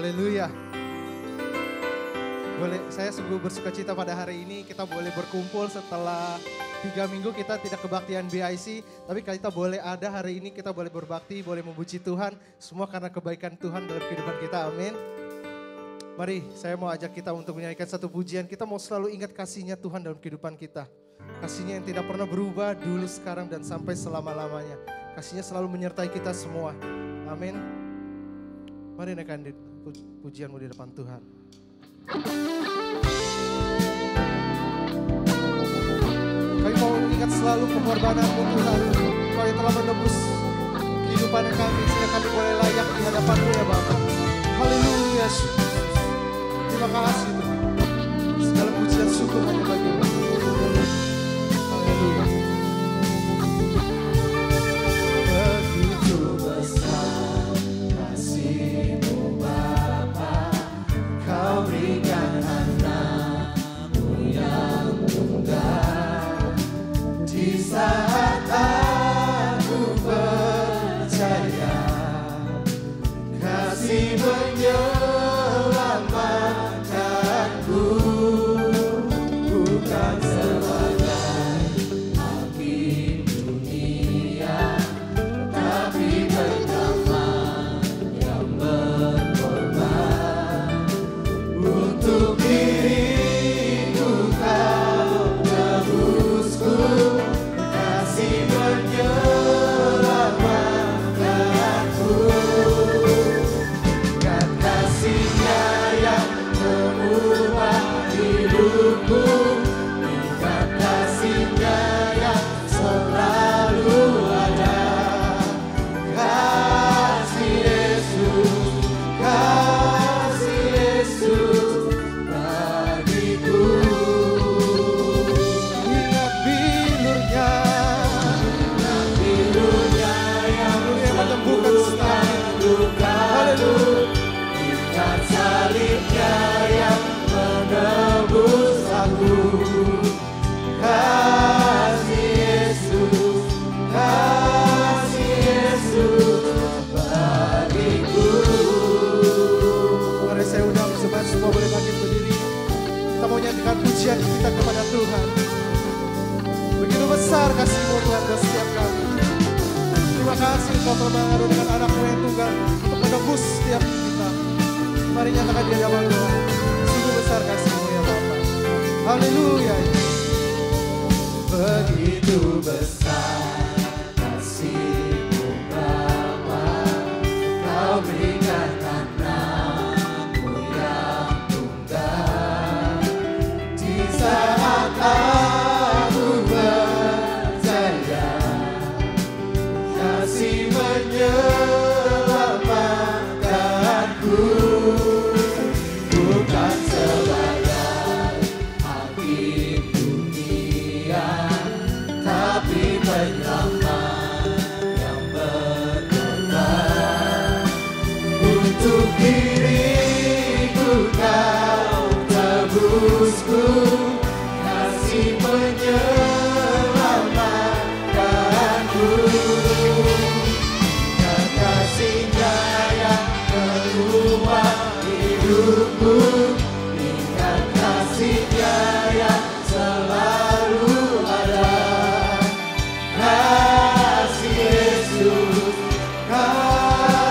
Haleluya. Saya sungguh bersuka cita pada hari ini kita boleh berkumpul setelah 3 minggu kita tidak kebaktian BIC. Tapi kita boleh ada hari ini, kita boleh berbakti, boleh memuji Tuhan. Semua karena kebaikan Tuhan dalam kehidupan kita, amin. Mari saya mau ajak kita untuk menyanyikan satu pujian. Kita mau selalu ingat kasih-Nya Tuhan dalam kehidupan kita. Kasih-Nya yang tidak pernah berubah dulu, sekarang, dan sampai selama-lamanya. Kasih-Nya selalu menyertai kita semua, amin. Mari naikkan pujianmu di depan Tuhan. Kami mau ingat selalu pengorbananmu Tuhan. Kau yang telah menebus kehidupan kami sehingga kami boleh layak di hadapan-Mu ya Bapa. Haleluya. Terima kasih Tuhan. Segala pujian syukur hanya bagi-Mu. Haleluya. Begitu besar kasih-Mu Bapa, Kau berikan anak-Mu yang tunggal. Di saat aku percaya kasih menyelamatkanku, bukan sebagai hakim dunia, tapi bernama yang berkorban. Untuk diriku Kau tebusku, kasih menyelamatkanku. Kan kasih-Nya yang mengubah hidupku, kan kasih-Nya yang selalu ada. Kasih Yesus bagiku. Ingat bilurnya yang menyembuhkan setiap luka. Haleluya. Ingat salibnya yang menebus aku. Kasih Yesus bagiku. Mari saya undang sobat semua boleh bangkit berdiri. Kita mau nyanyikan pujian kita kepada Tuhan. Begitu besar kasih-Mu Tuhan buat setiap kami. Terima kasih Kau telah mengaruniakan anak-Mu yang tunggal untuk menebus setiap kita. Mari nyatakan di hadapan Tuhan. Sungguh besar kasih-Mu ya Bapa. Haleluya. Begitu besar kasih-Mu Bapa, Kau berikan anak-Mu yang tunggal. Di saat aku percaya kasih menyelamatkanku, bukan sebagai hakim dunia, tapi penyelamat yang berkorban. Untuk diriku Kau tebusku, kasih menyelamatkanku. Dan kasih-Nya yang mengubah hidupku, ingat kasih-Nya yang selalu ada. Kasih Yesus bagiku.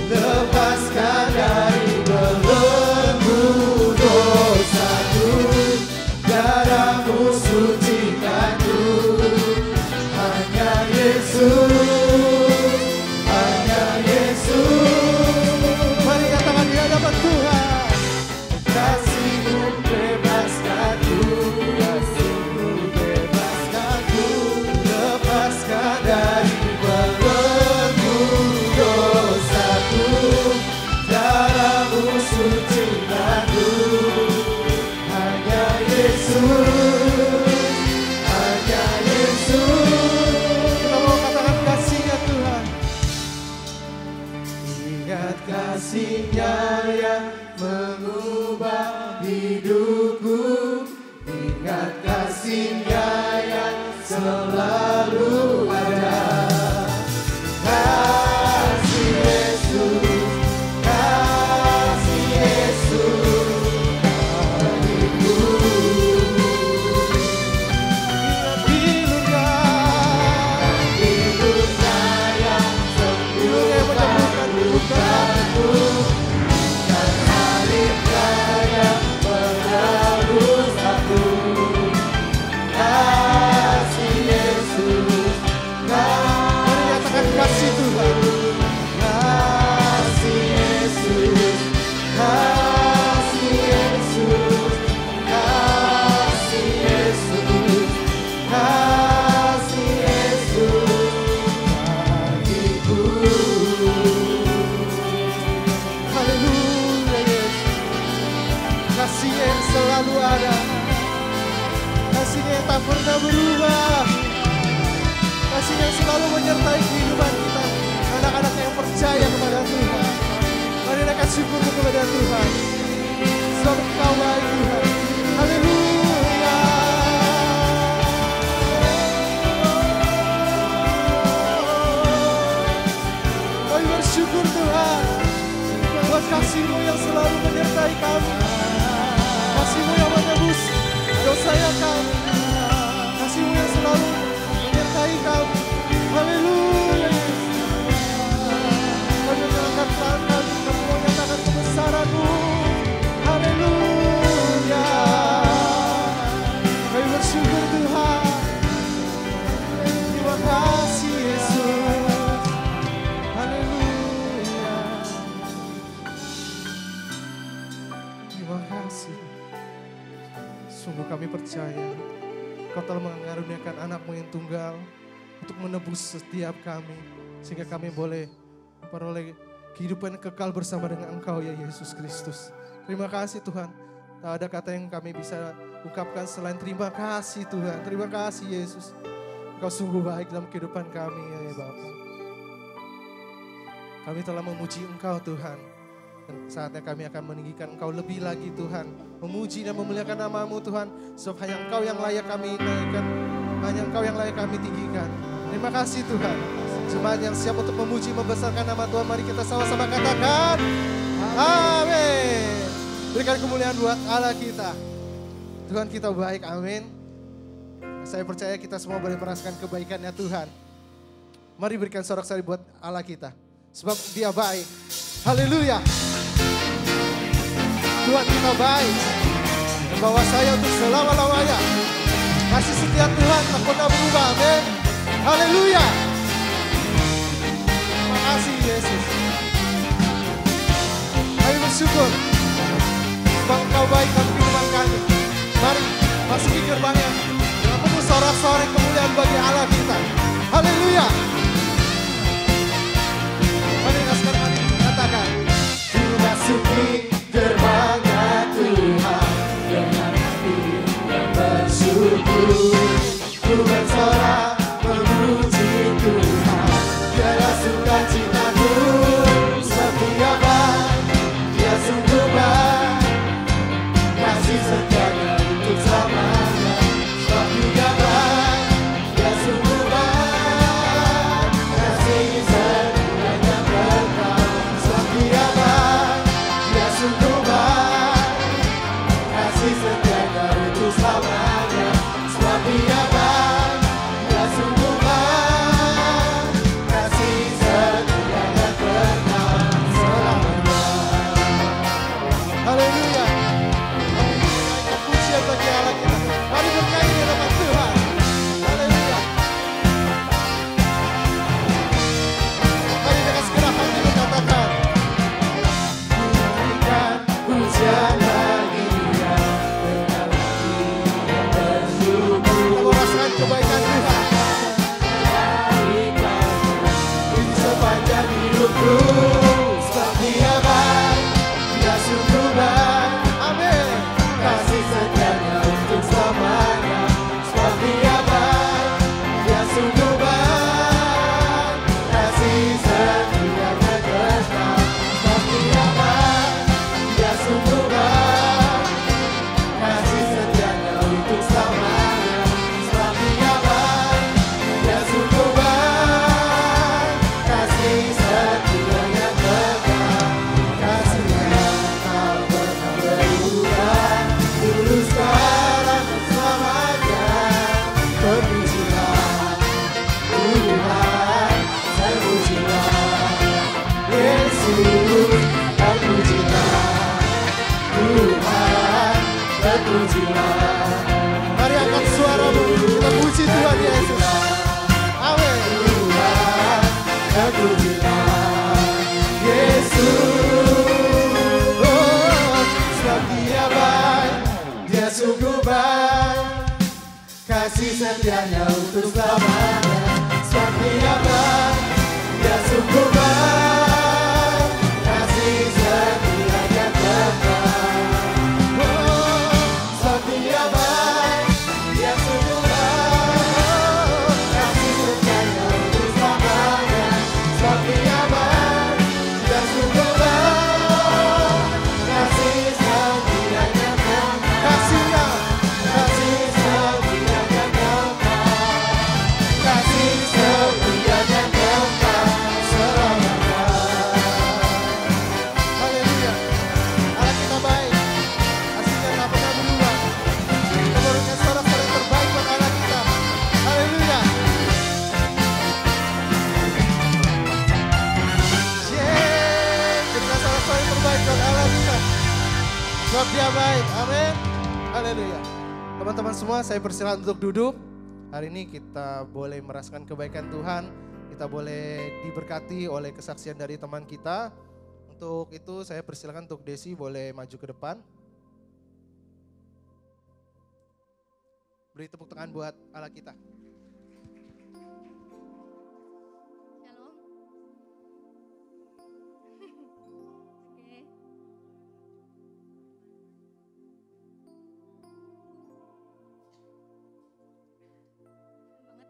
lepaskan dari belenggu dosaku, darahmu sucikanku. Hanya Yesus, hanya Yesus. Mari katakan di hadapan Tuhan. Kasih-Mu bebaskanku, kasih-Mu bebaskanku, lepaskan dari belenggu dosaku, darahmu sucikanku. Hanya Yesus, hanya Yesus. Kita mau katakan kasih-Nya Tuhan. Ingat kasih-Nya yang mengubah hidupku, ingat kasih-Nya yang selalu ada. Kasih Yesus, kasih Yesus, hidupku. Pilurnya Hidupnya yang sembuhkan lukaku, dan salibnya yang menebus aku. Kasih Yesus, Mari nyatakan kasih Tuhan. kasih Yesus, kasih Yesus, kasih Yesus, kasih Yesus, bagiku. Haleluya Yesus. Kasih-Nya yang selalu ada. Kasih-Nya yang tak pernah berubah. Kasih-Nya yang selalu menyertai kehidupan kita. Anak-anak yang percaya kepada Tuhan. Mari naikkan syukur kepada Tuhan. Sebab Engkau baik Tuhan. Haleluya. Kami bersyukur Tuhan. Buat kasih-Mu yang selalu menyertai kami. Kasih-Mu yang menebus dosa yang kami. Kasih-Mu yang selalu menyertai kami. Haleluya Yesus. Kami menyerahkan tangan kami, kami mau nyatakan kebesaran-Mu. Haleluya. Kami bersyukur Tuhan. Terima kasih Yesus. Haleluya. Terima kasih. Sungguh kami percaya Kau telah mengaruniakan anak-Mu yang tunggal untuk menebus setiap kami, sehingga kami boleh memperoleh kehidupan yang kekal bersama dengan Engkau ya Yesus Kristus. Terima kasih Tuhan. Tak ada kata yang kami bisa ungkapkan selain terima kasih Tuhan. Terima kasih Yesus. Engkau sungguh baik dalam kehidupan kami ya Bapa. Kami telah memuji Engkau Tuhan. Dan saatnya kami akan meninggikan Engkau lebih lagi Tuhan. Memuji dan memuliakan nama-Mu Tuhan. Sebab hanya Engkau yang layak kami naikkan. Hanya Engkau yang layak kami tinggikan. Terima kasih Tuhan. Jemaat yang siap untuk memuji, membesarkan nama Tuhan. Mari kita sama-sama katakan. Amin. Berikan kemuliaan buat Allah kita. Tuhan kita baik, amin. Saya percaya kita semua boleh merasakan kebaikannya Tuhan. Mari berikan sorak-sorai buat Allah kita. Sebab Dia baik. Haleluya. Tuhan kita baik. Dan bawa saya untuk selama-lamanya. Kasih setia Tuhan tak pernah berubah. Amin. Haleluya. Terima kasih Yesus. Kami bersyukur. Sebab Engkau baik dalam kehidupan kami. Mari masuki gerbangnya. Dengan penuh sorak-sorai kemuliaan bagi Allah kita. Haleluya. Mari sekali katakan. Memasuki gerbangnya Tuhan dengan hati yang bersyukur, ku bersorak memuji Tuhan. Biarlah sukacitaku setia baik, Dia sungguh baik, kasih setianya untuk selamanya. Sebab Dia baik, Dia sungguh baik, kasih setianya berkah. Sebab Dia baik, Dia sungguh baik, kasih setianya untuk selamanya. Sebab Dia baik, Dia sungguh baik, Mari angkat suaramu, kita puji Tuhan Yesus. Amin. Aku bilang Yesus, oh, sebab Dia baik, Dia sungguh baik, kasih setianya untuk selamanya. Sebab Dia baik, Dia sungguh baik, kasih setianya kekal. Oh, sebab Dia baik, Dia sungguh baik, kasih setianya untuk selamanya. Sebab Dia baik, Dia sungguh baik, kasih setianya kekal. Kasihnya, Kasih setianya kekal, kasih setianya kekal selamanya. haleluya. Allah kita baik, kasihnya tak pernah berubah. Kita berikan suara-suara yang terbaik buat Allah kita. Haleluya. Berikan suara-suara yang terbaik buat Allah kita. Sebab Dia baik, amin. Haleluya. Teman-teman semua, saya persilakan untuk duduk. Hari ini kita boleh merasakan kebaikan Tuhan. Kita boleh diberkati oleh kesaksian dari teman kita. Untuk itu saya persilakan untuk Desi boleh maju ke depan. Beri tepuk tangan buat Allah kita. Shalom. Oke. Banget.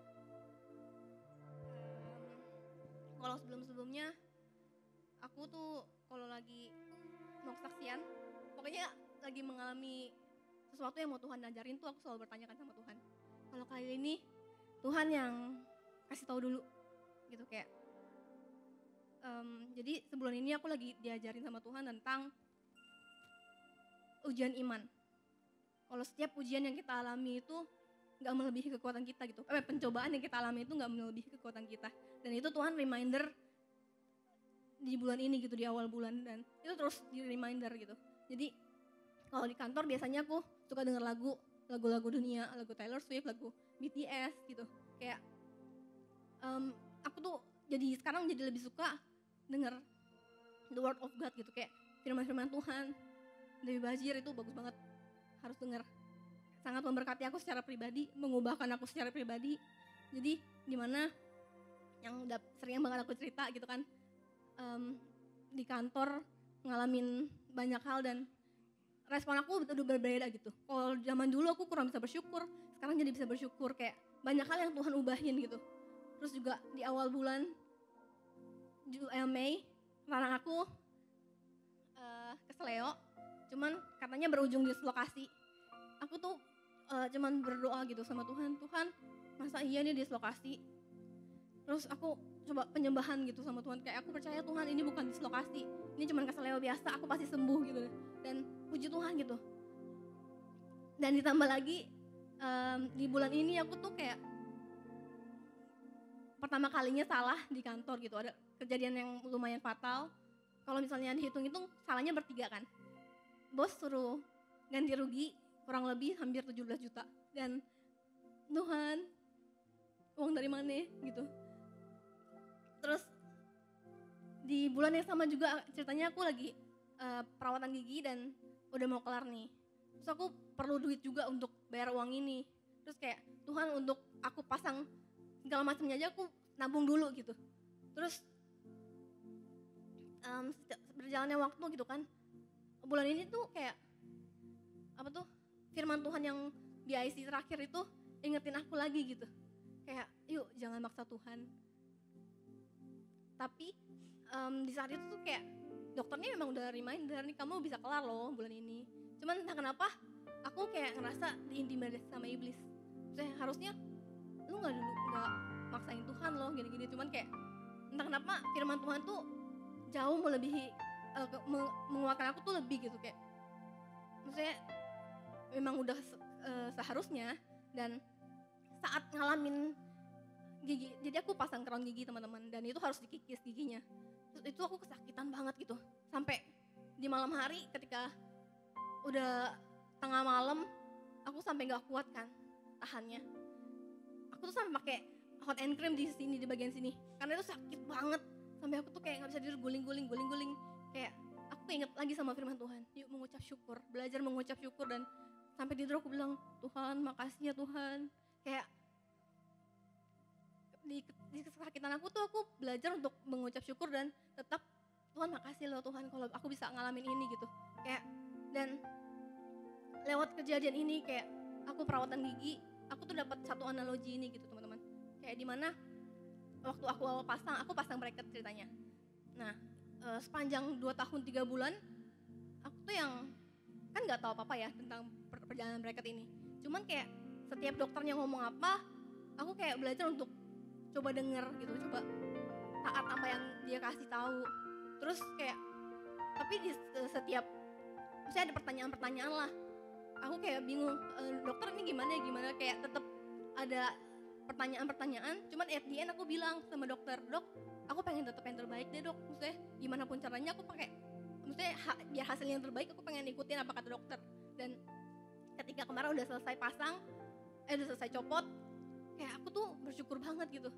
Kalau sebelum-sebelumnya aku tuh kalau lagi mau kesaksian, pokoknya lagi mengalami sesuatu yang mau Tuhan ajarin tuh aku selalu bertanyakan sama Tuhan. Kalau kali ini Tuhan yang kasih tahu dulu gitu kayak. Jadi sebulan ini aku lagi diajarin sama Tuhan tentang ujian iman. Kalau setiap ujian yang kita alami itu nggak melebihi kekuatan kita gitu. Pencobaan yang kita alami itu nggak melebihi kekuatan kita. Dan itu Tuhan reminder di bulan ini gitu, di awal bulan, dan itu terus di reminder gitu. Jadi kalau di kantor biasanya aku suka denger lagu-lagu dunia, lagu Taylor Swift, lagu BTS gitu. Kayak aku tuh jadi sekarang jadi lebih suka denger the word of God gitu, kayak firman-firman Tuhan. Dewi Bajir itu bagus banget, harus denger. Sangat memberkati aku secara pribadi, mengubahkan aku secara pribadi. Jadi dimana yang udah sering banget aku cerita gitu kan, di kantor ngalamin banyak hal dan respon aku udah berbeda gitu. Kalau zaman dulu aku kurang bisa bersyukur, sekarang jadi bisa bersyukur, kayak banyak hal yang Tuhan ubahin gitu. Terus juga di awal bulan Mei, larang aku ke Seleo, cuman katanya berujung dislokasi. Aku tuh cuman berdoa gitu sama Tuhan, Tuhan masa iya nih dislokasi. Terus aku coba penyembahan gitu sama Tuhan, kayak aku percaya Tuhan ini bukan dislokasi, ini cuman keseleo biasa, aku pasti sembuh gitu. Dan puji Tuhan gitu. Dan ditambah lagi di bulan ini aku tuh kayak pertama kalinya salah di kantor gitu, ada kejadian yang lumayan fatal. Kalau misalnya dihitung-hitung salahnya bertiga kan, bos suruh ganti rugi kurang lebih hampir 17 juta. Dan Tuhan, uang dari mana gitu. Terus di bulan yang sama juga ceritanya aku lagi perawatan gigi dan udah mau kelar nih. Terus aku perlu duit juga untuk bayar uang ini. Terus kayak Tuhan, untuk aku pasang segala macamnya aja aku nabung dulu gitu. Terus berjalannya waktu gitu kan, bulan ini tuh kayak apa tuh, firman Tuhan yang di IC terakhir itu ingetin aku lagi gitu. Kayak yuk jangan maksa Tuhan. Tapi di saat itu tuh kayak dokternya memang udah reminder nih, kamu bisa kelar loh bulan ini. Cuman entah kenapa aku kayak ngerasa diintimidasi sama iblis. Harusnya lu nggak maksain Tuhan loh gini-gini. Cuman kayak entah kenapa firman Tuhan tuh jauh melebihi menguatkan aku tuh lebih gitu, kayak maksudnya memang udah seharusnya. Dan saat ngalamin gigi, jadi aku pasang crown gigi teman-teman, dan itu harus dikikis giginya. Terus itu aku kesakitan banget gitu, sampai di malam hari ketika udah tengah malam sampai gak kuat kan tahannya. Aku tuh sampai pakai hot and cream di sini, di bagian sini, karena itu sakit banget. Sampai aku tuh kayak gak bisa tidur, guling-guling. Kayak aku inget lagi sama firman Tuhan, yuk mengucap syukur, belajar mengucap syukur. Dan sampai tidur aku bilang, Tuhan makasih ya Tuhan. Kayak di kesakitan aku tuh aku belajar untuk mengucap syukur dan tetap Tuhan makasih loh Tuhan kalau aku bisa ngalamin ini gitu. Kayak dan lewat kejadian ini kayak aku perawatan gigi, aku tuh dapat satu analogi ini gitu teman-teman. Kayak dimana waktu aku awal aku pasang bracket ceritanya. Nah sepanjang 2 tahun 3 bulan aku tuh yang kan nggak tahu apa-apa ya tentang perjalanan bracket ini. Cuman kayak setiap dokternya ngomong apa, aku kayak belajar untuk coba denger gitu, coba taat apa yang dia kasih tahu. Terus kayak tapi di setiap misalnya ada pertanyaan-pertanyaan lah, aku kayak bingung, dokter ini gimana kayak tetap ada pertanyaan-pertanyaan. Cuman at the end aku bilang sama dokter, dok aku pengen tetap yang terbaik deh dok, maksudnya gimana pun caranya aku pakai, maksudnya biar hasilnya yang terbaik aku pengen ikutin apa kata dokter. Dan ketika kemarin udah selesai pasang, udah selesai copot, kayak aku tuh bersyukur banget gitu.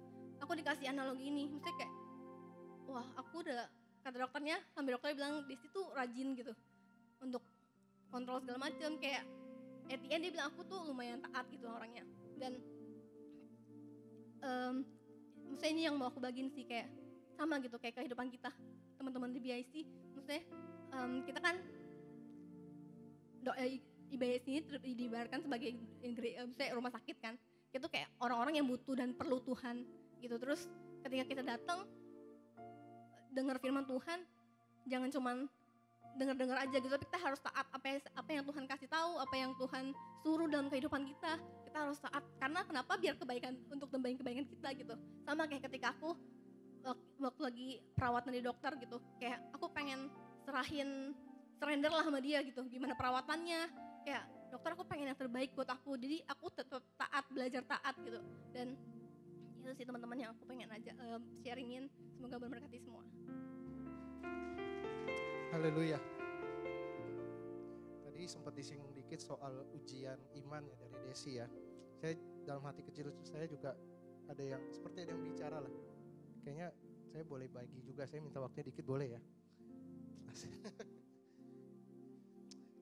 Aku dikasih analogi ini, maksudnya kayak wah aku udah, kata dokternya, sampai dokternya bilang Desti tuh rajin gitu untuk kontrol segala macam. Kayak at the end dia bilang aku tuh lumayan taat gitu orangnya. Dan maksudnya ini yang mau aku bagiin sih, kayak sama gitu kayak kehidupan kita teman-teman di BIC. Maksudnya kita kan IBIC ini diibaratkan sebagai misalnya rumah sakit kan. Itu kayak orang-orang yang butuh dan perlu Tuhan gitu. Terus ketika kita datang dengar firman Tuhan, jangan cuman dengar aja gitu, tapi kita harus taat apa yang Tuhan kasih tahu, apa yang Tuhan suruh dalam kehidupan kita. Kita harus taat, karena kenapa? Biar kebaikan, untuk nembahin kebaikan kita gitu. Sama kayak ketika aku waktu lagi perawatan di dokter gitu, kayak aku pengen surrender lah sama dia gitu, gimana perawatannya, kayak dokter aku pengen yang terbaik buat aku, jadi aku tetap taat, belajar taat gitu. Dan itu sih teman-teman yang aku pengen aja sharingin, semoga memberkati semua. Haleluya. Tadi sempat disinggung dikit soal ujian iman ya dari Desi ya. Saya dalam hati kecil saya juga ada yang seperti ada yang bicara lah. Kayaknya saya boleh bagi juga, saya minta waktunya dikit boleh ya.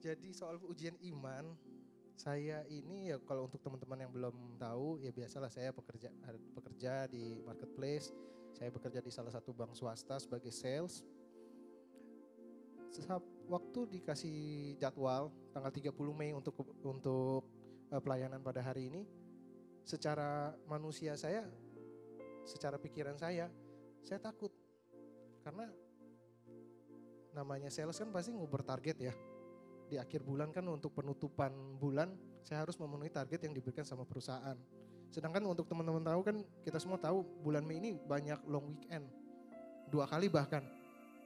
Jadi soal ujian iman, saya ini ya kalau untuk teman-teman yang belum tahu ya biasalah saya bekerja di marketplace. Saya bekerja di salah satu bank swasta sebagai sales. Waktu dikasih jadwal tanggal 30 Mei untuk pelayanan pada hari ini, secara manusia saya, secara pikiran saya takut. Karena namanya sales kan pasti nguber target ya. Di akhir bulan kan untuk penutupan bulan saya harus memenuhi target yang diberikan sama perusahaan. Sedangkan untuk teman-teman tahu kan, kita semua tahu bulan Mei ini banyak long weekend. 2 kali bahkan.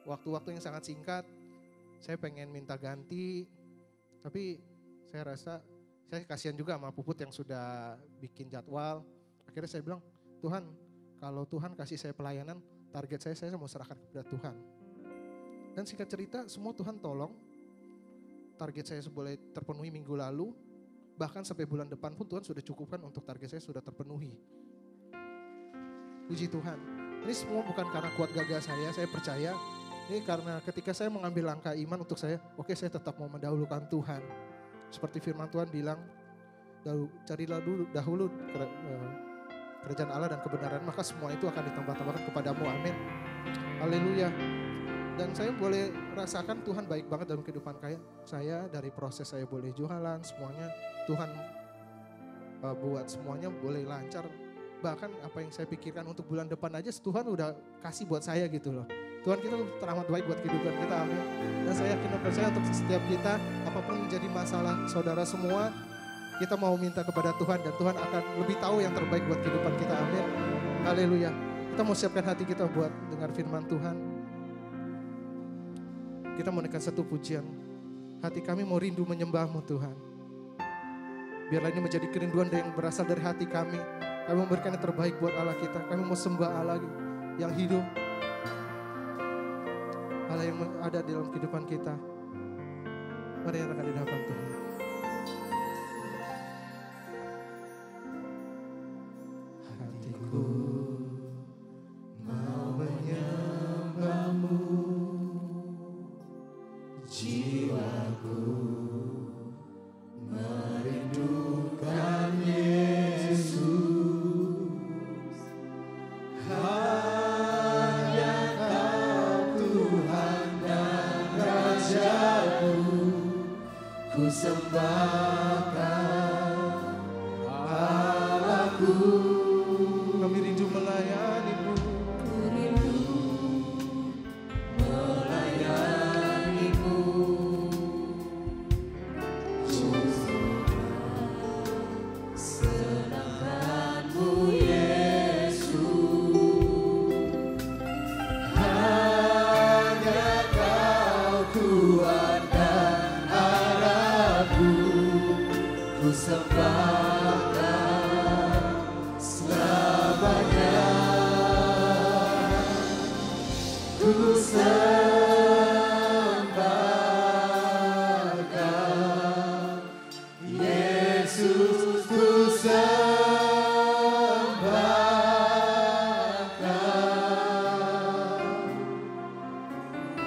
Waktu-waktu yang sangat singkat. Saya pengen minta ganti, tapi saya rasa saya kasihan juga sama Puput yang sudah bikin jadwal. Akhirnya saya bilang, Tuhan kalau Tuhan kasih saya pelayanan, target saya mau serahkan kepada Tuhan. Dan singkat cerita semua Tuhan tolong, target saya boleh terpenuhi minggu lalu, bahkan sampai bulan depan pun Tuhan sudah cukupkan untuk target saya sudah terpenuhi. Puji Tuhan, ini semua bukan karena kuat gagah saya percaya. Ini karena ketika saya mengambil langkah iman untuk saya, oke, saya tetap mau mendahulukan Tuhan. Seperti firman Tuhan bilang, carilah dahulu kerajaan Allah dan kebenaran, maka semua itu akan ditambah-tambahkan kepadamu. Amin. Haleluya. Dan saya boleh rasakan Tuhan baik banget dalam kehidupan saya. Dari proses saya boleh jualan, semuanya Tuhan buat semuanya boleh lancar. Bahkan apa yang saya pikirkan untuk bulan depan aja Tuhan udah kasih buat saya gitu loh. Tuhan kita teramat baik buat kehidupan kita, amin. Dan saya yakin dan percaya untuk setiap kita, apapun menjadi masalah saudara semua, kita mau minta kepada Tuhan dan Tuhan akan lebih tahu yang terbaik buat kehidupan kita, amin. Haleluya. Kita mau siapkan hati kita buat dengar firman Tuhan. Kita mau naikkan satu pujian. Hati kami mau rindu menyembah-Mu Tuhan. Biarlah ini menjadi kerinduan yang berasal dari hati kami. Kami memberikan yang terbaik buat Allah kita. Kami mau sembah Allah yang hidup. Allah yang ada di dalam kehidupan kita. Mari nyatakan di hadapan Tuhan. Kami rindu melayani-Mu.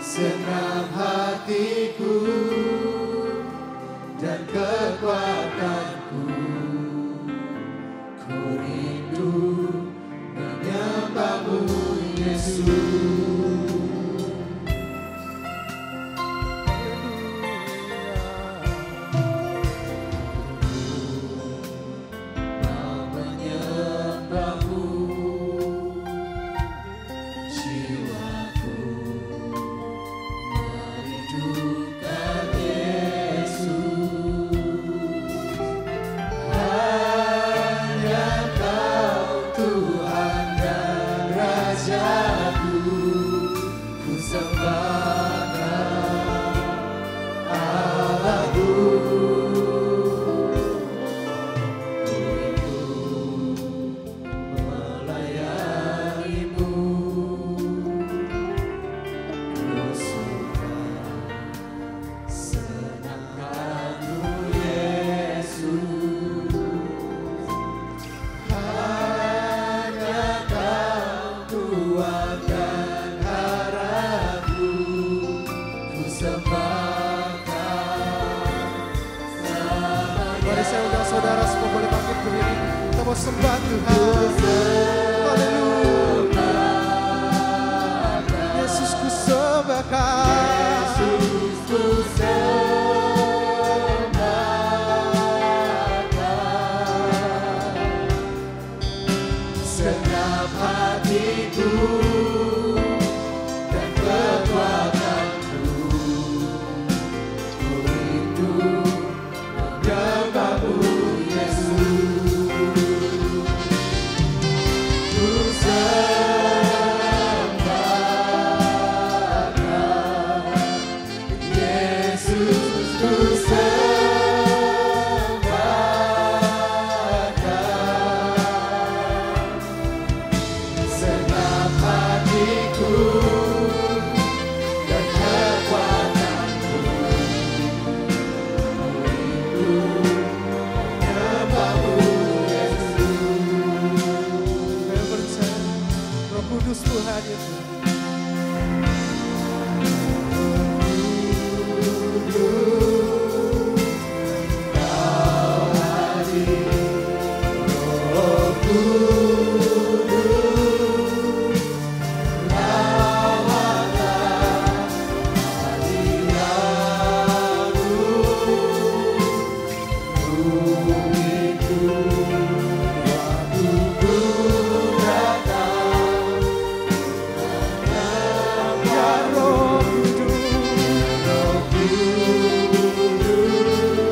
Senang hatiku dan kekuatanku, ku rindu menyembah-Mu Yesus. Mau menyembah-Mu, jiwaku merindukan Yesus. Hanya Kau Tuhan dan Rajaku, ku sembahkan Allahku. Ku rindu melayani-Mu, ku suka senangkan-Mu Yesus. Hanya Kau Tuhan dan harapku, ku sembahkan selamanya. Mari saya undang saudara semua boleh bangkit berdiri. Kita mau sembah Tuhan. Haleluya. Yesus ku sembahkan. Yesus ku sembahkan segenap hatiku dan kekuatanku, ku rindu menyembah-Mu Yesus. Ku sembahkan Yesus, ku sembahkan segenap hatiku dan kekuatanku, ku rindu menyembah-Mu Yesus. Saya percaya Roh Kudus-Mu hadir.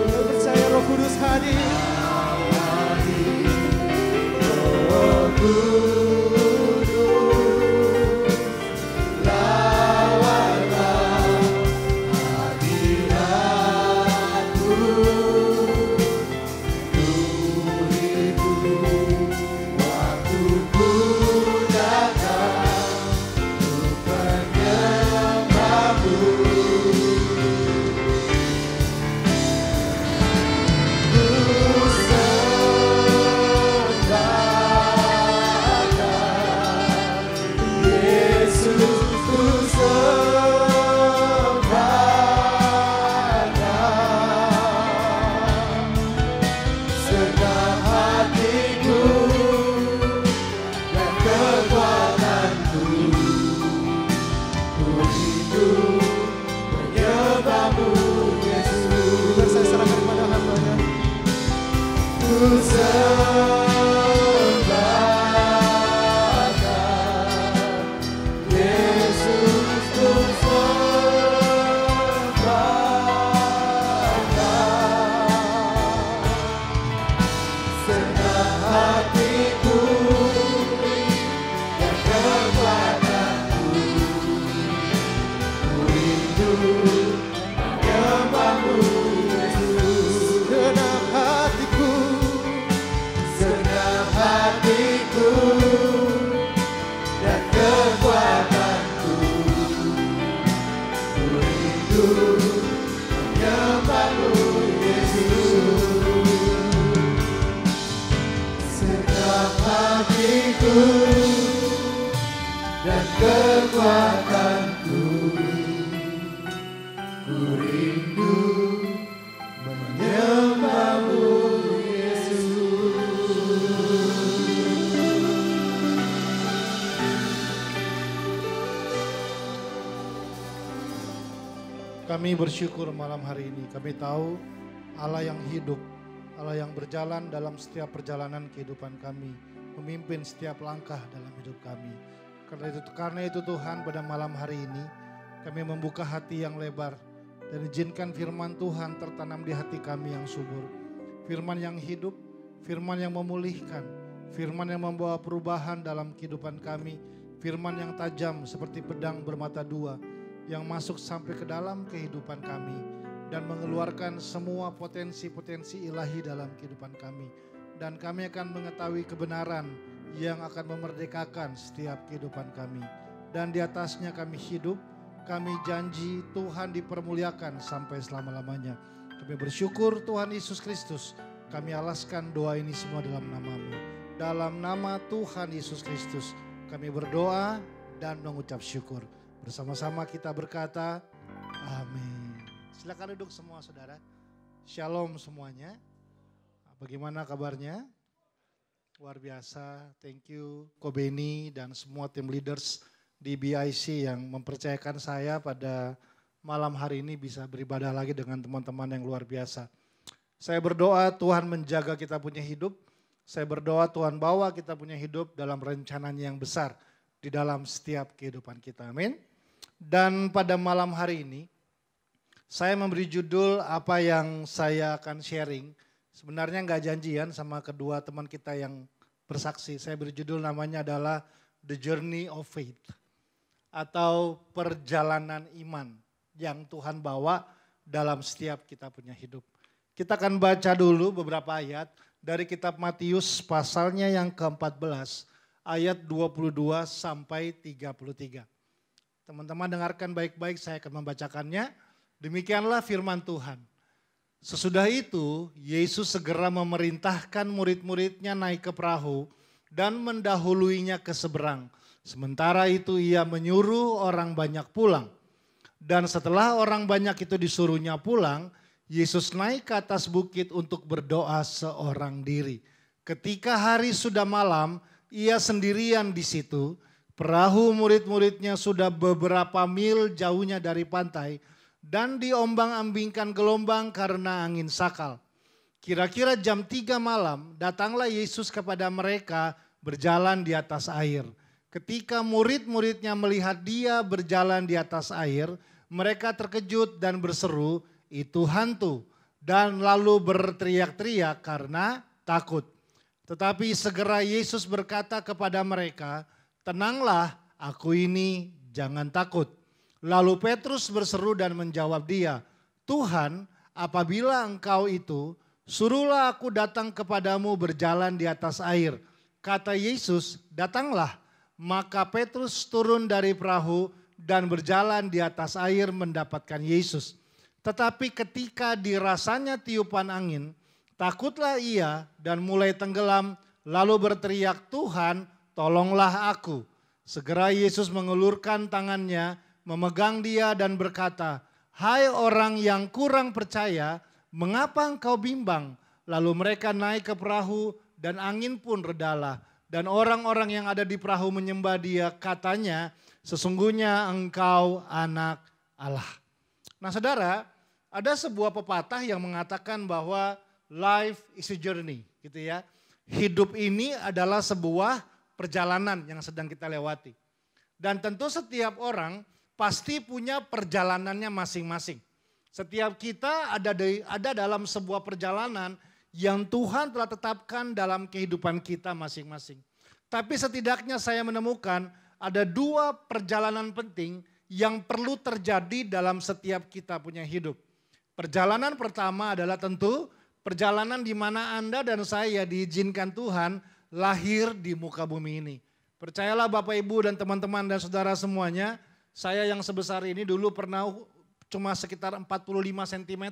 Saya percaya Roh Kudus hadir. Ku sembahkan kekuatanku, ku rindu menyembahmu Yesus. Kami bersyukur malam hari ini, kami tahu Allah yang hidup, Allah yang berjalan dalam setiap perjalanan kehidupan kami, memimpin setiap langkah dalam hidup kami. Karena itu Tuhan, pada malam hari ini kami membuka hati yang lebar dan izinkan firman Tuhan tertanam di hati kami yang subur. Firman yang hidup, firman yang memulihkan, firman yang membawa perubahan dalam kehidupan kami, firman yang tajam seperti pedang bermata dua, yang masuk sampai ke dalam kehidupan kami dan mengeluarkan semua potensi-potensi ilahi dalam kehidupan kami. Dan kami akan mengetahui kebenaran yang akan memerdekakan setiap kehidupan kami. Dan di atasnya kami hidup, kami janji Tuhan dipermuliakan sampai selama-lamanya. Kami bersyukur Tuhan Yesus Kristus, kami alaskan doa ini semua dalam nama-Mu. Dalam nama Tuhan Yesus Kristus kami berdoa dan mengucap syukur. Bersama-sama kita berkata, amin. Silakan duduk semua saudara. Shalom semuanya. Bagaimana kabarnya? Luar biasa. Thank you Ko Beni dan semua tim leaders di BIC yang mempercayakan saya pada malam hari ini bisa beribadah lagi dengan teman-teman yang luar biasa. Saya berdoa Tuhan menjaga kita punya hidup. Saya berdoa Tuhan bawa kita punya hidup dalam rencananya yang besar di dalam setiap kehidupan kita. Amin. Dan pada malam hari ini saya memberi judul apa yang saya akan sharing. Sebenarnya nggak janjian sama kedua teman kita yang bersaksi. Saya beri judul namanya adalah The Journey of Faith atau perjalanan iman yang Tuhan bawa dalam setiap kita punya hidup. Kita akan baca dulu beberapa ayat dari kitab Matius pasalnya yang ke-14 ayat 22 sampai 33. Teman-teman dengarkan baik-baik, saya akan membacakannya. Demikianlah firman Tuhan. Sesudah itu Yesus segera memerintahkan murid-muridnya naik ke perahu dan mendahuluinya ke seberang. Sementara itu ia menyuruh orang banyak pulang. Dan setelah orang banyak itu disuruhnya pulang, Yesus naik ke atas bukit untuk berdoa seorang diri. Ketika hari sudah malam, ia sendirian di situ. Perahu murid-muridnya sudah beberapa mil jauhnya dari pantai dan diombang-ambingkan gelombang karena angin sakal. Kira-kira jam 3 malam datanglah Yesus kepada mereka berjalan di atas air. Ketika murid-muridnya melihat dia berjalan di atas air, mereka terkejut dan berseru, "Itu hantu," dan lalu berteriak-teriak karena takut. Tetapi segera Yesus berkata kepada mereka, "Tenanglah, aku ini, jangan takut." Lalu Petrus berseru dan menjawab dia, "Tuhan, apabila engkau itu, suruhlah aku datang kepadamu berjalan di atas air." Kata Yesus, "Datanglah." Maka Petrus turun dari perahu dan berjalan di atas air mendapatkan Yesus. Tetapi ketika dirasanya tiupan angin, takutlah ia dan mulai tenggelam, lalu berteriak, "Tuhan, tolonglah aku." Segera Yesus mengulurkan tangannya, memegang dia dan berkata, "Hai orang yang kurang percaya, mengapa engkau bimbang?" Lalu mereka naik ke perahu dan angin pun redalah. Dan orang-orang yang ada di perahu menyembah dia, katanya, "Sesungguhnya engkau anak Allah." Nah saudara, ada sebuah pepatah yang mengatakan bahwa life is a journey gitu ya. Hidup ini adalah sebuah perjalanan yang sedang kita lewati. Dan tentu setiap orang pasti punya perjalanannya masing-masing. Setiap kita ada dalam sebuah perjalanan yang Tuhan telah tetapkan dalam kehidupan kita masing-masing. Tapi setidaknya saya menemukan ada dua perjalanan penting yang perlu terjadi dalam setiap kita punya hidup. Perjalanan pertama adalah tentu perjalanan di mana Anda dan saya diizinkan Tuhan lahir di muka bumi ini. Percayalah Bapak Ibu dan teman-teman dan saudara semuanya, saya yang sebesar ini dulu pernah cuma sekitar 45 cm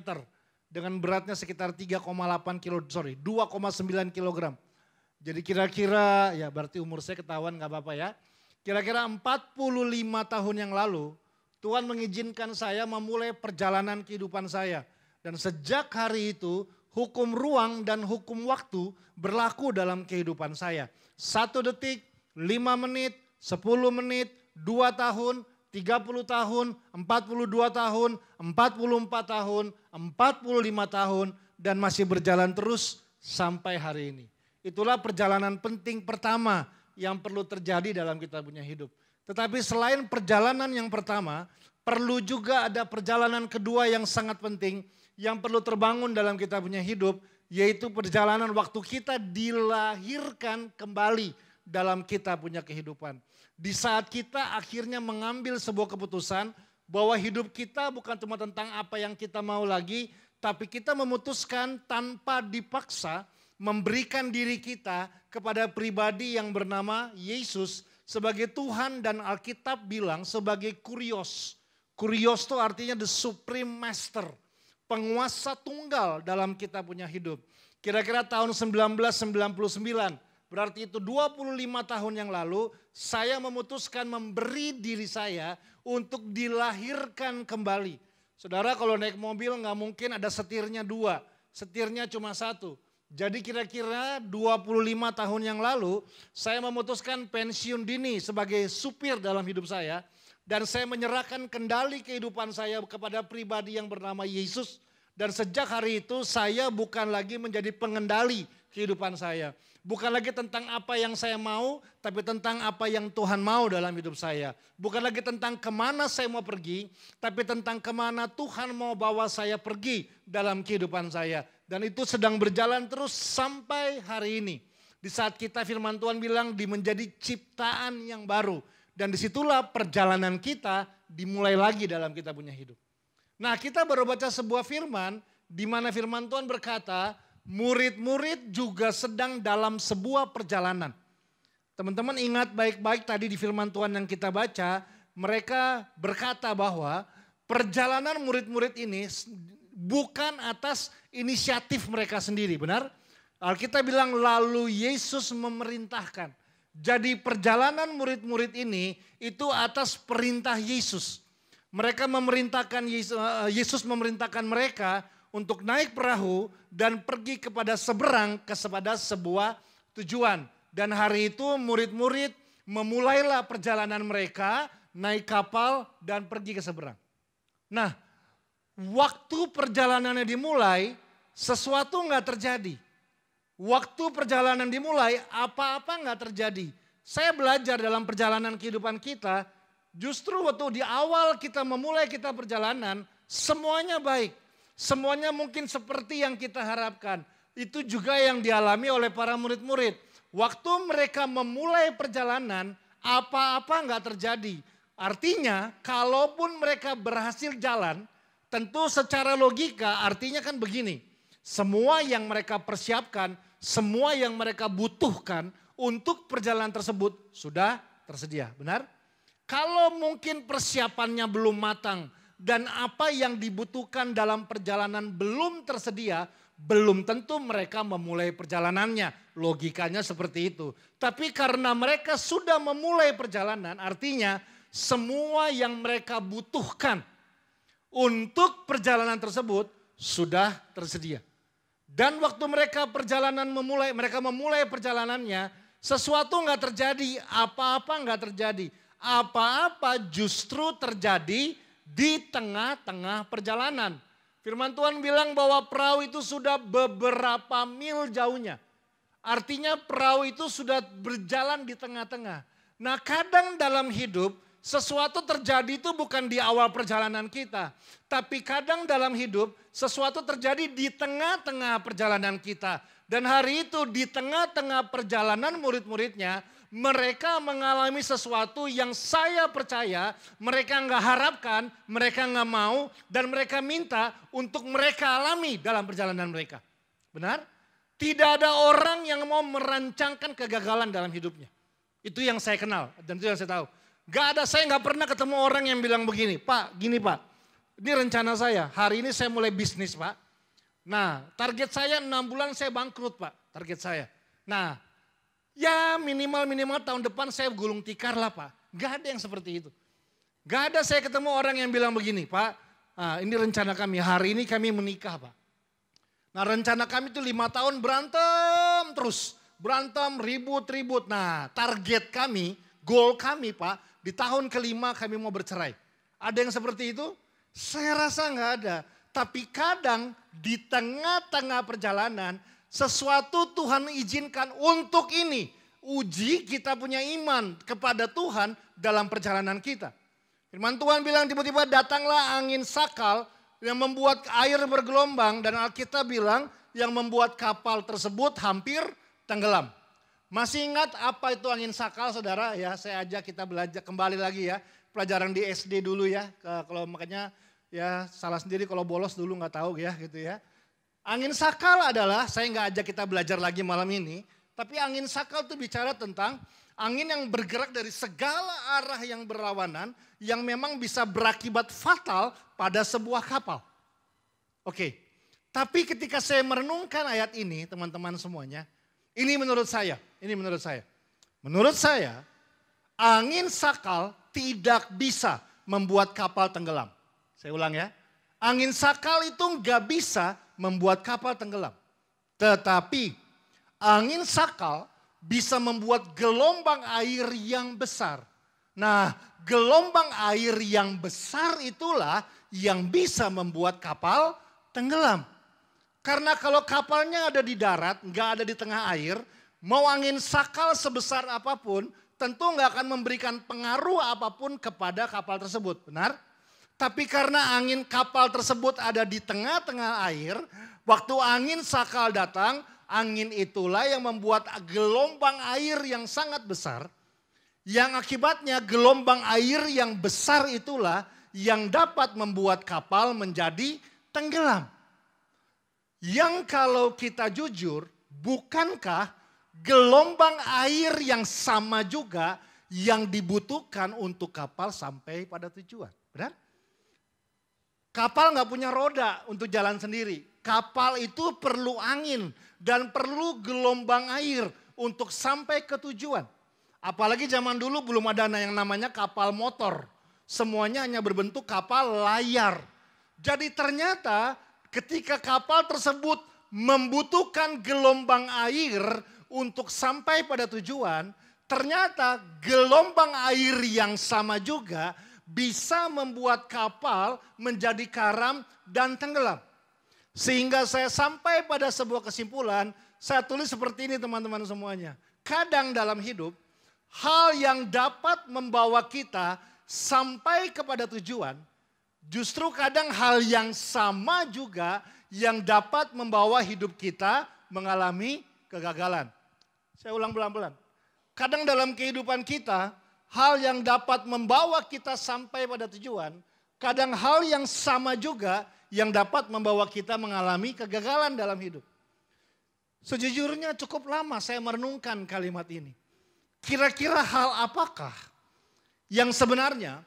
dengan beratnya sekitar 2,9 kilogram. Jadi kira-kira ya berarti umur saya ketahuan gak apa-apa ya. Kira-kira 45 tahun yang lalu, Tuhan mengizinkan saya memulai perjalanan kehidupan saya. Dan sejak hari itu, hukum ruang dan hukum waktu berlaku dalam kehidupan saya. 1 detik, 5 menit, 10 menit, 2 tahun, 30 tahun, 42 tahun, 44 tahun, 45 tahun, dan masih berjalan terus sampai hari ini. Itulah perjalanan penting pertama yang perlu terjadi dalam kita punya hidup. Tetapi selain perjalanan yang pertama, perlu juga ada perjalanan kedua yang sangat penting yang perlu terbangun dalam kita punya hidup, yaitu perjalanan waktu kita dilahirkan kembali dalam kita punya kehidupan. Di saat kita akhirnya mengambil sebuah keputusan bahwa hidup kita bukan cuma tentang apa yang kita mau lagi, tapi kita memutuskan tanpa dipaksa memberikan diri kita kepada pribadi yang bernama Yesus sebagai Tuhan, dan Alkitab bilang sebagai kurios. Kurios itu artinya the supreme master, penguasa tunggal dalam kita punya hidup. Kira-kira tahun 1999, berarti itu 25 tahun yang lalu, saya memutuskan memberi diri saya untuk dilahirkan kembali. Saudara, kalau naik mobil nggak mungkin ada setirnya 2, setirnya cuma 1. Jadi kira-kira 25 tahun yang lalu, saya memutuskan pensiun dini sebagai supir dalam hidup saya. Dan saya menyerahkan kendali kehidupan saya kepada pribadi yang bernama Yesus. Dan sejak hari itu saya bukan lagi menjadi pengendali kehidupan saya. Bukan lagi tentang apa yang saya mau, tapi tentang apa yang Tuhan mau dalam hidup saya. Bukan lagi tentang kemana saya mau pergi, tapi tentang kemana Tuhan mau bawa saya pergi dalam kehidupan saya. Dan itu sedang berjalan terus sampai hari ini. Di saat kita firman Tuhan bilang menjadi ciptaan yang baru. Dan disitulah perjalanan kita dimulai lagi dalam kita punya hidup. Nah, kita baru baca sebuah firman di mana firman Tuhan berkata, murid-murid juga sedang dalam sebuah perjalanan. Teman-teman ingat baik-baik tadi di firman Tuhan yang kita baca, mereka berkata bahwa perjalanan murid-murid ini bukan atas inisiatif mereka sendiri, benar? Alkitab bilang lalu Yesus memerintahkan. Jadi perjalanan murid-murid ini itu atas perintah Yesus. Mereka memerintahkan, Yesus memerintahkan mereka untuk naik perahu dan pergi kepada seberang kepada sebuah tujuan. Dan hari itu murid-murid memulailah perjalanan mereka naik kapal dan pergi ke seberang. Nah, waktu perjalanannya dimulai sesuatu nggak terjadi. Waktu perjalanan dimulai, apa-apa nggak terjadi. Saya belajar dalam perjalanan kehidupan kita, justru waktu di awal kita memulai kita perjalanan, semuanya baik. Semuanya mungkin seperti yang kita harapkan. Itu juga yang dialami oleh para murid-murid. Waktu mereka memulai perjalanan, apa-apa nggak terjadi. Artinya, kalaupun mereka berhasil jalan, tentu secara logika artinya kan begini. Semua yang mereka persiapkan, semua yang mereka butuhkan untuk perjalanan tersebut sudah tersedia, benar? Kalau mungkin persiapannya belum matang dan apa yang dibutuhkan dalam perjalanan belum tersedia, belum tentu mereka memulai perjalanannya. Logikanya seperti itu. Tapi karena mereka sudah memulai perjalanan, artinya semua yang mereka butuhkan untuk perjalanan tersebut sudah tersedia. Dan waktu mereka memulai perjalanannya, sesuatu nggak terjadi, apa-apa nggak terjadi. Apa-apa justru terjadi di tengah-tengah perjalanan. Firman Tuhan bilang bahwa perahu itu sudah beberapa mil jauhnya. Artinya perahu itu sudah berjalan di tengah-tengah. Nah, kadang dalam hidup sesuatu terjadi itu bukan di awal perjalanan kita. Tapi kadang dalam hidup sesuatu terjadi di tengah-tengah perjalanan kita. Dan hari itu di tengah-tengah perjalanan murid-muridnya, mereka mengalami sesuatu yang saya percaya mereka nggak harapkan, mereka nggak mau, dan mereka minta untuk mereka alami dalam perjalanan mereka. Benar? Tidak ada orang yang mau merancangkan kegagalan dalam hidupnya. Itu yang saya kenal dan itu yang saya tahu. Saya nggak pernah ketemu orang yang bilang begini, Pak, gini Pak, ini rencana saya, hari ini saya mulai bisnis Pak. Nah, target saya 6 bulan saya bangkrut Pak, target saya. Nah, ya minimal tahun depan saya gulung tikar lah Pak. Gak ada yang seperti itu. Gak ada saya ketemu orang yang bilang begini, Pak, ini rencana kami, hari ini kami menikah Pak. Nah rencana kami itu 5 tahun berantem terus. Berantem, ribut-ribut. Nah target kami, goal kami Pak, di tahun kelima kami mau bercerai. Ada yang seperti itu? Saya rasa gak ada. Tapi kadang di tengah-tengah perjalanan, sesuatu Tuhan izinkan untuk ini. Uji kita punya iman kepada Tuhan dalam perjalanan kita. Firman Tuhan bilang tiba-tiba datanglah angin sakal yang membuat air bergelombang. Dan Alkitab bilang yang membuat kapal tersebut hampir tenggelam. Masih ingat apa itu angin sakal saudara? Ya saya ajak kita belajar kembali lagi ya. Pelajaran di SD dulu ya. Kalau makanya ya salah sendiri kalau bolos dulu nggak tahu ya gitu ya. Angin sakal adalah, saya nggak ajak kita belajar lagi malam ini. Tapi angin sakal itu bicara tentang angin yang bergerak dari segala arah yang berlawanan. Yang memang bisa berakibat fatal pada sebuah kapal. Oke, tapi ketika saya merenungkan ayat ini teman-teman semuanya. Ini menurut saya. Menurut saya angin sakal tidak bisa membuat kapal tenggelam. Saya ulang ya. Angin sakal itu nggak bisa membuat kapal tenggelam. Tetapi angin sakal bisa membuat gelombang air yang besar. Nah, gelombang air yang besar itulah yang bisa membuat kapal tenggelam. Karena kalau kapalnya ada di darat, nggak ada di tengah air, mau angin sakal sebesar apapun, tentu nggak akan memberikan pengaruh apapun kepada kapal tersebut. Benar? Tapi karena angin kapal tersebut ada di tengah-tengah air, waktu angin sakal datang, angin itulah yang membuat gelombang air yang sangat besar. Yang akibatnya gelombang air yang besar itulah yang dapat membuat kapal menjadi tenggelam. Yang kalau kita jujur, bukankah gelombang air yang sama juga yang dibutuhkan untuk kapal sampai pada tujuan? Benar? Kapal nggak punya roda untuk jalan sendiri. Kapal itu perlu angin dan perlu gelombang air untuk sampai ke tujuan. Apalagi zaman dulu belum ada yang namanya kapal motor. Semuanya hanya berbentuk kapal layar. Jadi ternyata ketika kapal tersebut membutuhkan gelombang air untuk sampai pada tujuan, ternyata gelombang air yang sama juga bisa membuat kapal menjadi karam dan tenggelam. Sehingga saya sampai pada sebuah kesimpulan, saya tulis seperti ini teman-teman semuanya. Kadang dalam hidup, hal yang dapat membawa kita sampai kepada tujuan, justru kadang hal yang sama juga yang dapat membawa hidup kita mengalami kegagalan. Saya ulang pelan-pelan. Kadang dalam kehidupan kita, hal yang dapat membawa kita sampai pada tujuan, kadang hal yang sama juga yang dapat membawa kita mengalami kegagalan dalam hidup. Sejujurnya cukup lama saya merenungkan kalimat ini. Kira-kira hal apakah yang sebenarnya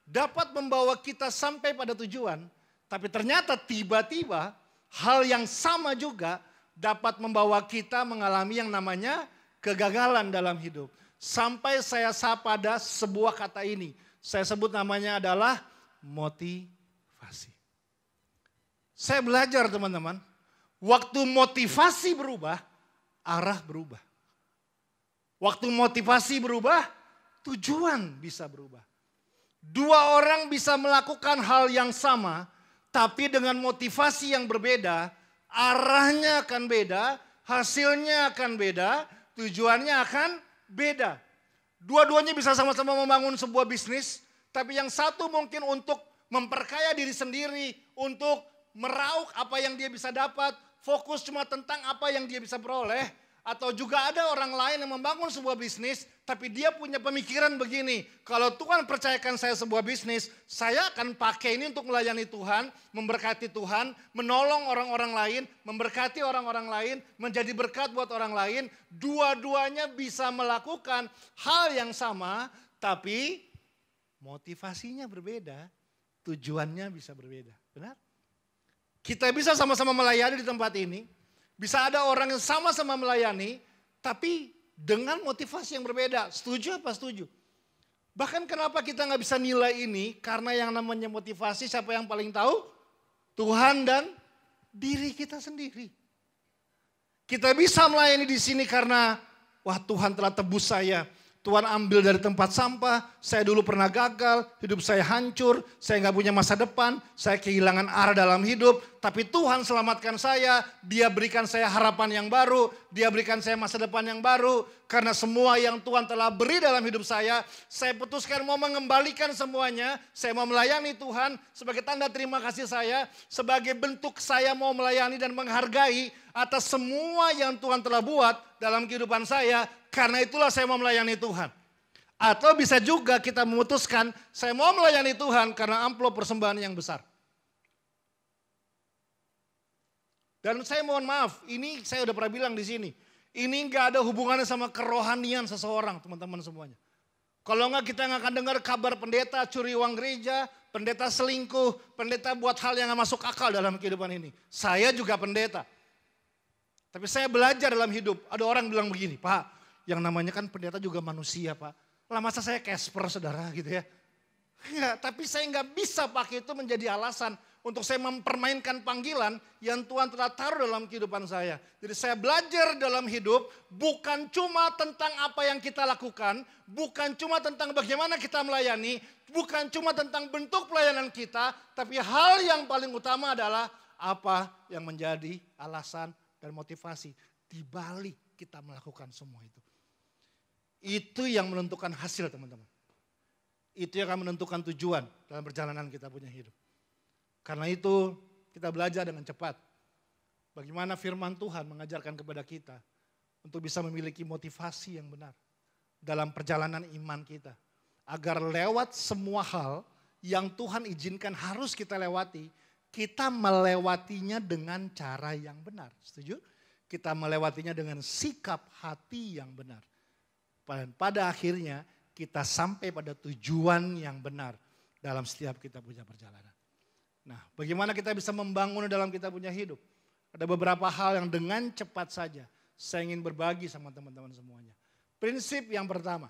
dapat membawa kita sampai pada tujuan, tapi ternyata tiba-tiba hal yang sama juga dapat membawa kita mengalami yang namanya kegagalan dalam hidup. Sampai saya pada sebuah kata ini, saya sebut namanya adalah motivasi. Saya belajar teman-teman, waktu motivasi berubah, arah berubah. Waktu motivasi berubah, tujuan bisa berubah. Dua orang bisa melakukan hal yang sama, tapi dengan motivasi yang berbeda, arahnya akan beda, hasilnya akan beda, tujuannya akan beda. Dua-duanya bisa sama-sama membangun sebuah bisnis, tapi yang satu mungkin untuk memperkaya diri sendiri, untuk meraup apa yang dia bisa dapat, fokus cuma tentang apa yang dia bisa peroleh. Atau juga ada orang lain yang membangun sebuah bisnis, tapi dia punya pemikiran begini, kalau Tuhan percayakan saya sebuah bisnis, saya akan pakai ini untuk melayani Tuhan, memberkati Tuhan, menolong orang-orang lain, memberkati orang-orang lain, menjadi berkat buat orang lain. Dua-duanya bisa melakukan hal yang sama, tapi motivasinya berbeda, tujuannya bisa berbeda. Benar? Kita bisa sama-sama melayani di tempat ini. Bisa ada orang yang sama-sama melayani, tapi dengan motivasi yang berbeda. Setuju apa setuju? Bahkan kenapa kita nggak bisa nilai ini? Karena yang namanya motivasi siapa yang paling tahu? Tuhan dan diri kita sendiri. Kita bisa melayani di sini karena wah Tuhan telah tebus saya. Tuhan ambil dari tempat sampah, saya dulu pernah gagal, hidup saya hancur, saya nggak punya masa depan, saya kehilangan arah dalam hidup. Tapi Tuhan selamatkan saya, Dia berikan saya harapan yang baru, Dia berikan saya masa depan yang baru. Karena semua yang Tuhan telah beri dalam hidup saya putuskan mau mengembalikan semuanya. Saya mau melayani Tuhan sebagai tanda terima kasih saya, sebagai bentuk saya mau melayani dan menghargai atas semua yang Tuhan telah buat dalam kehidupan saya. Karena itulah saya mau melayani Tuhan. Atau bisa juga kita memutuskan saya mau melayani Tuhan karena amplop persembahan yang besar. Dan saya mohon maaf, ini saya udah pernah bilang di sini. Ini nggak ada hubungannya sama kerohanian seseorang, teman-teman semuanya. Kalau nggak kita nggak akan dengar kabar pendeta curi uang gereja, pendeta selingkuh, pendeta buat hal yang nggak masuk akal dalam kehidupan ini. Saya juga pendeta. Tapi saya belajar dalam hidup. Ada orang bilang begini, Pak, yang namanya kan pendeta juga manusia, Pak. Lah masa saya Casper, saudara, gitu ya. Ya, tapi saya nggak bisa pakai itu menjadi alasan untuk saya mempermainkan panggilan yang Tuhan telah taruh dalam kehidupan saya. Jadi saya belajar dalam hidup bukan cuma tentang apa yang kita lakukan, bukan cuma tentang bagaimana kita melayani, bukan cuma tentang bentuk pelayanan kita, tapi hal yang paling utama adalah apa yang menjadi alasan dan motivasi di balik kita melakukan semua itu. Itu yang menentukan hasil, teman-teman. Itu yang akan menentukan tujuan dalam perjalanan kita punya hidup. Karena itu kita belajar dengan cepat. Bagaimana firman Tuhan mengajarkan kepada kita untuk bisa memiliki motivasi yang benar dalam perjalanan iman kita. Agar lewat semua hal yang Tuhan izinkan harus kita lewati, kita melewatinya dengan cara yang benar. Setuju? Kita melewatinya dengan sikap hati yang benar. Dan pada akhirnya kita sampai pada tujuan yang benar dalam setiap kita punya perjalanan. Nah, bagaimana kita bisa membangun dalam kita punya hidup? Ada beberapa hal yang dengan cepat saja saya ingin berbagi sama teman-teman semuanya. Prinsip yang pertama,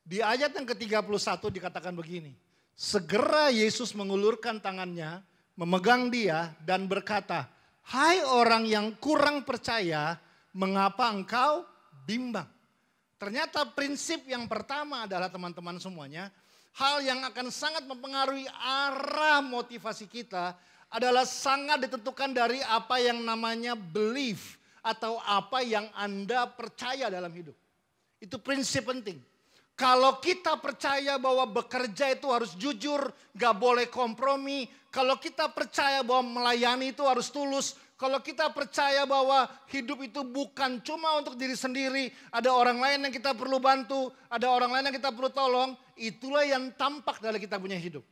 di ayat yang ke-31 dikatakan begini. Segera Yesus mengulurkan tangannya, memegang dia dan berkata, "Hai orang yang kurang percaya, mengapa engkau bimbang?" Ternyata prinsip yang pertama adalah teman-teman semuanya, hal yang akan sangat mempengaruhi arah motivasi kita adalah sangat ditentukan dari apa yang namanya belief atau apa yang Anda percaya dalam hidup. Itu prinsip penting. Kalau kita percaya bahwa bekerja itu harus jujur, gak boleh kompromi. Kalau kita percaya bahwa melayani itu harus tulus. Kalau kita percaya bahwa hidup itu bukan cuma untuk diri sendiri. Ada orang lain yang kita perlu bantu. Ada orang lain yang kita perlu tolong. Itulah yang tampak dari kita punya hidup.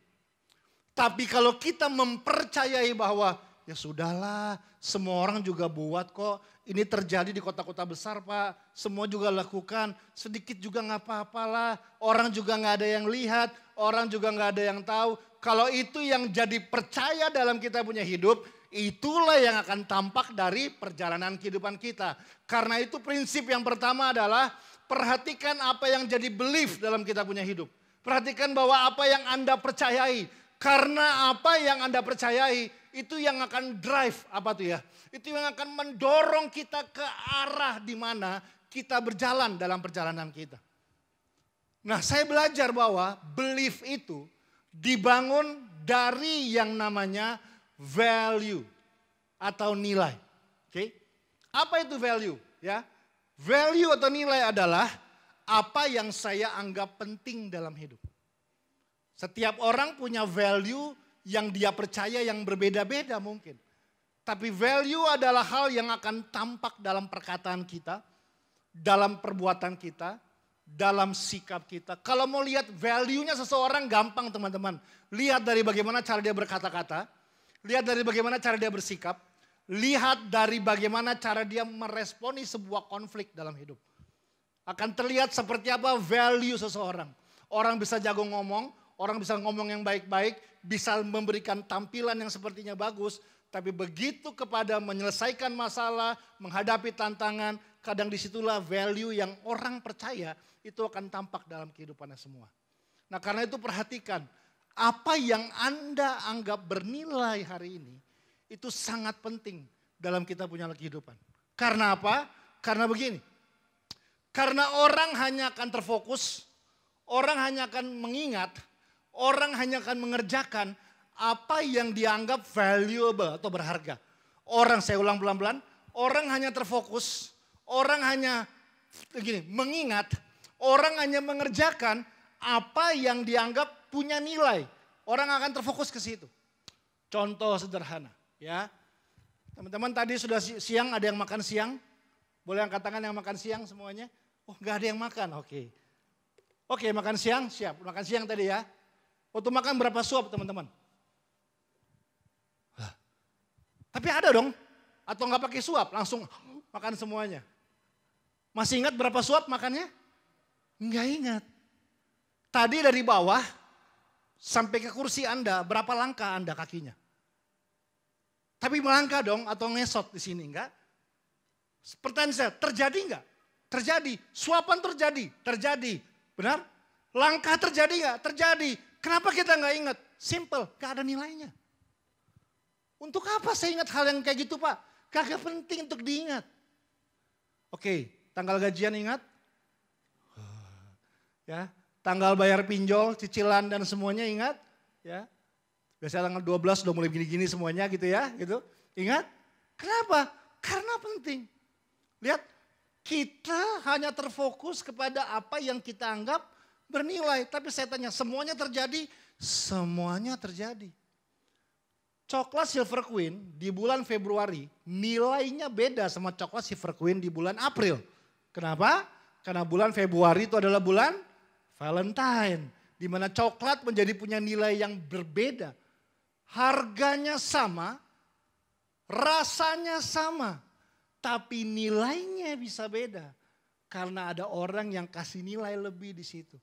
Tapi kalau kita mempercayai bahwa ya sudahlah, semua orang juga buat kok. Ini terjadi di kota-kota besar, Pak. Semua juga lakukan, sedikit juga gak apa-apalah. Orang juga gak ada yang lihat, orang juga gak ada yang tahu. Kalau itu yang jadi percaya dalam kita punya hidup, itulah yang akan tampak dari perjalanan kehidupan kita. Karena itu prinsip yang pertama adalah perhatikan apa yang jadi belief dalam kita punya hidup. Perhatikan bahwa apa yang Anda percayai. Karena apa yang Anda percayai itu yang akan drive apa tuh ya. Itu yang akan mendorong kita ke arah di mana kita berjalan dalam perjalanan kita. Nah, saya belajar bahwa belief itu dibangun dari yang namanya value atau nilai. Oke? Apa itu value? Ya, value atau nilai adalah apa yang saya anggap penting dalam hidup. Setiap orang punya value yang dia percaya yang berbeda-beda mungkin. Tapi value adalah hal yang akan tampak dalam perkataan kita, dalam perbuatan kita, dalam sikap kita. Kalau mau lihat value-nya seseorang gampang teman-teman. Lihat dari bagaimana cara dia berkata-kata, lihat dari bagaimana cara dia bersikap, lihat dari bagaimana cara dia meresponi sebuah konflik dalam hidup. Akan terlihat seperti apa value seseorang. Orang bisa jago ngomong, orang bisa ngomong yang baik-baik, bisa memberikan tampilan yang sepertinya bagus, tapi begitu kepada menyelesaikan masalah, menghadapi tantangan, kadang disitulah value yang orang percaya itu akan tampak dalam kehidupannya semua. Nah karena itu perhatikan, apa yang Anda anggap bernilai hari ini, itu sangat penting dalam kita punya kehidupan. Karena apa? Karena begini, karena orang hanya akan terfokus, orang hanya akan mengingat, orang hanya akan mengerjakan apa yang dianggap valuable atau berharga. Orang, saya ulang pelan-pelan, orang hanya terfokus, orang hanya mengingat, orang hanya mengerjakan apa yang dianggap punya nilai. Orang akan terfokus ke situ. Contoh sederhana ya. Teman-teman tadi sudah siang, ada yang makan siang? Boleh angkat tangan yang makan siang semuanya? Oh nggak ada yang makan, oke. Oke makan siang, siap. Makan siang tadi ya. Waktu makan berapa suap teman-teman? Tapi ada dong, atau nggak pakai suap, langsung makan semuanya. Masih ingat berapa suap makannya? Nggak ingat. Tadi dari bawah sampai ke kursi Anda, berapa langkah Anda kakinya? Tapi melangkah dong atau ngesot di sini, enggak? Pertanyaan saya, terjadi enggak? Terjadi. Suapan terjadi, terjadi. Benar? Langkah terjadi enggak? Terjadi. Kenapa kita nggak ingat? Simple, nggak ada nilainya. Untuk apa saya ingat hal yang kayak gitu Pak? Kagak penting untuk diingat. Oke, tanggal gajian ingat? Ya, tanggal bayar pinjol, cicilan dan semuanya ingat? Ya. Biasanya tanggal 12 udah mulai gini-gini semuanya gitu ya, gitu. Ingat? Kenapa? Karena penting. Lihat, kita hanya terfokus kepada apa yang kita anggap bernilai. Tapi saya tanya, semuanya terjadi? Semuanya terjadi. Coklat Silver Queen di bulan Februari nilainya beda sama coklat Silver Queen di bulan April. Kenapa? Karena bulan Februari itu adalah bulan Valentine. Di mana coklat menjadi punya nilai yang berbeda. Harganya sama, rasanya sama. Tapi nilainya bisa beda. Karena ada orang yang kasih nilai lebih di situ.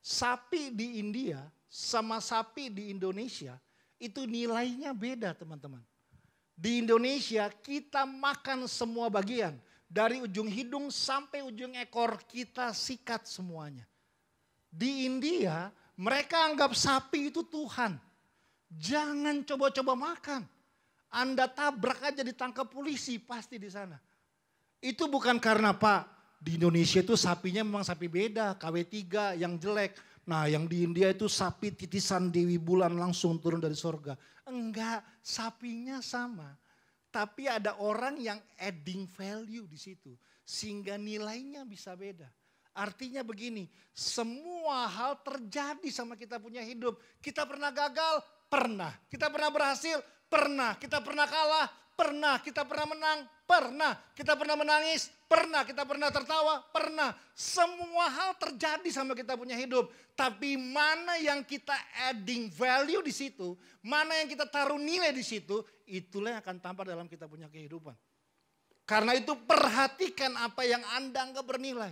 Sapi di India sama sapi di Indonesia itu nilainya beda teman-teman. Di Indonesia kita makan semua bagian. Dari ujung hidung sampai ujung ekor kita sikat semuanya. Di India mereka anggap sapi itu Tuhan. Jangan coba-coba makan. Anda tabrak aja ditangkap polisi pasti di sana. Itu bukan karena Pak, di Indonesia itu sapinya memang sapi beda, KW3 yang jelek. Nah yang di India itu sapi titisan Dewi Bulan langsung turun dari sorga. Enggak, sapinya sama. Tapi ada orang yang adding value di situ. Sehingga nilainya bisa beda. Artinya begini, semua hal terjadi sama kita punya hidup. Kita pernah gagal? Pernah. Kita pernah berhasil? Pernah. Kita pernah kalah? Pernah. Kita pernah menang? Pernah. Kita pernah menangis? Pernah. Kita pernah tertawa? Pernah. Semua hal terjadi sama kita punya hidup. Tapi mana yang kita adding value di situ, mana yang kita taruh nilai di situ, itulah yang akan tampak dalam kita punya kehidupan. Karena itu perhatikan apa yang Anda anggap bernilai.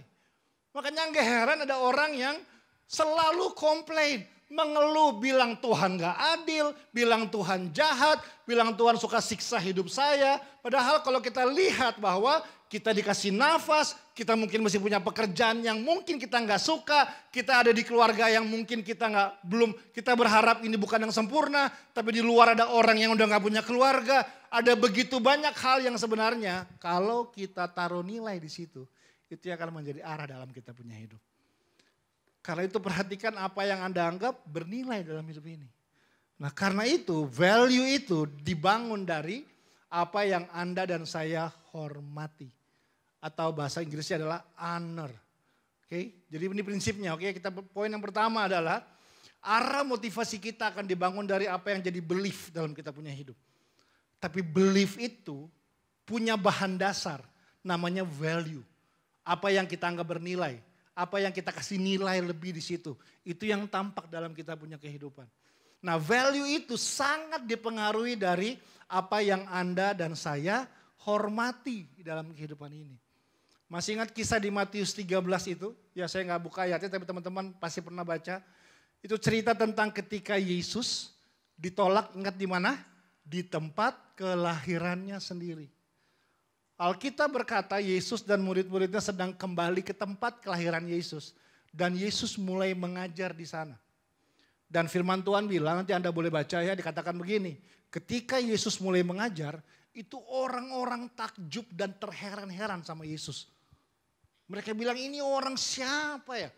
Makanya nggak heran ada orang yang selalu komplain. Mengeluh, bilang Tuhan gak adil, bilang Tuhan jahat, bilang Tuhan suka siksa hidup saya. Padahal kalau kita lihat bahwa kita dikasih nafas, kita mungkin masih punya pekerjaan yang mungkin kita gak suka, kita ada di keluarga yang mungkin kita kita berharap ini bukan yang sempurna, tapi di luar ada orang yang udah gak punya keluarga. Ada begitu banyak hal yang sebenarnya kalau kita taruh nilai di situ, itu yang akan menjadi arah dalam kita punya hidup. Karena itu perhatikan apa yang Anda anggap bernilai dalam hidup ini. Nah karena itu value itu dibangun dari apa yang Anda dan saya hormati. Atau bahasa Inggrisnya adalah honor. Oke, jadi ini prinsipnya. Oke, kita poin yang pertama adalah arah motivasi kita akan dibangun dari apa yang jadi belief dalam kita punya hidup. Tapi belief itu punya bahan dasar namanya value. Apa yang kita anggap bernilai. Apa yang kita kasih nilai lebih di situ. Itu yang tampak dalam kita punya kehidupan. Nah value itu sangat dipengaruhi dari apa yang Anda dan saya hormati dalam kehidupan ini. Masih ingat kisah di Matius 13 itu? Ya saya nggak buka ayatnya tapi teman-teman pasti pernah baca. Itu cerita tentang ketika Yesus ditolak, ingat di mana? Di tempat kelahirannya sendiri. Alkitab berkata Yesus dan murid-muridnya sedang kembali ke tempat kelahiran Yesus. Dan Yesus mulai mengajar di sana. Dan firman Tuhan bilang, nanti Anda boleh baca ya, dikatakan begini. Ketika Yesus mulai mengajar, itu orang-orang takjub dan terheran-heran sama Yesus. Mereka bilang ini orang siapa ya?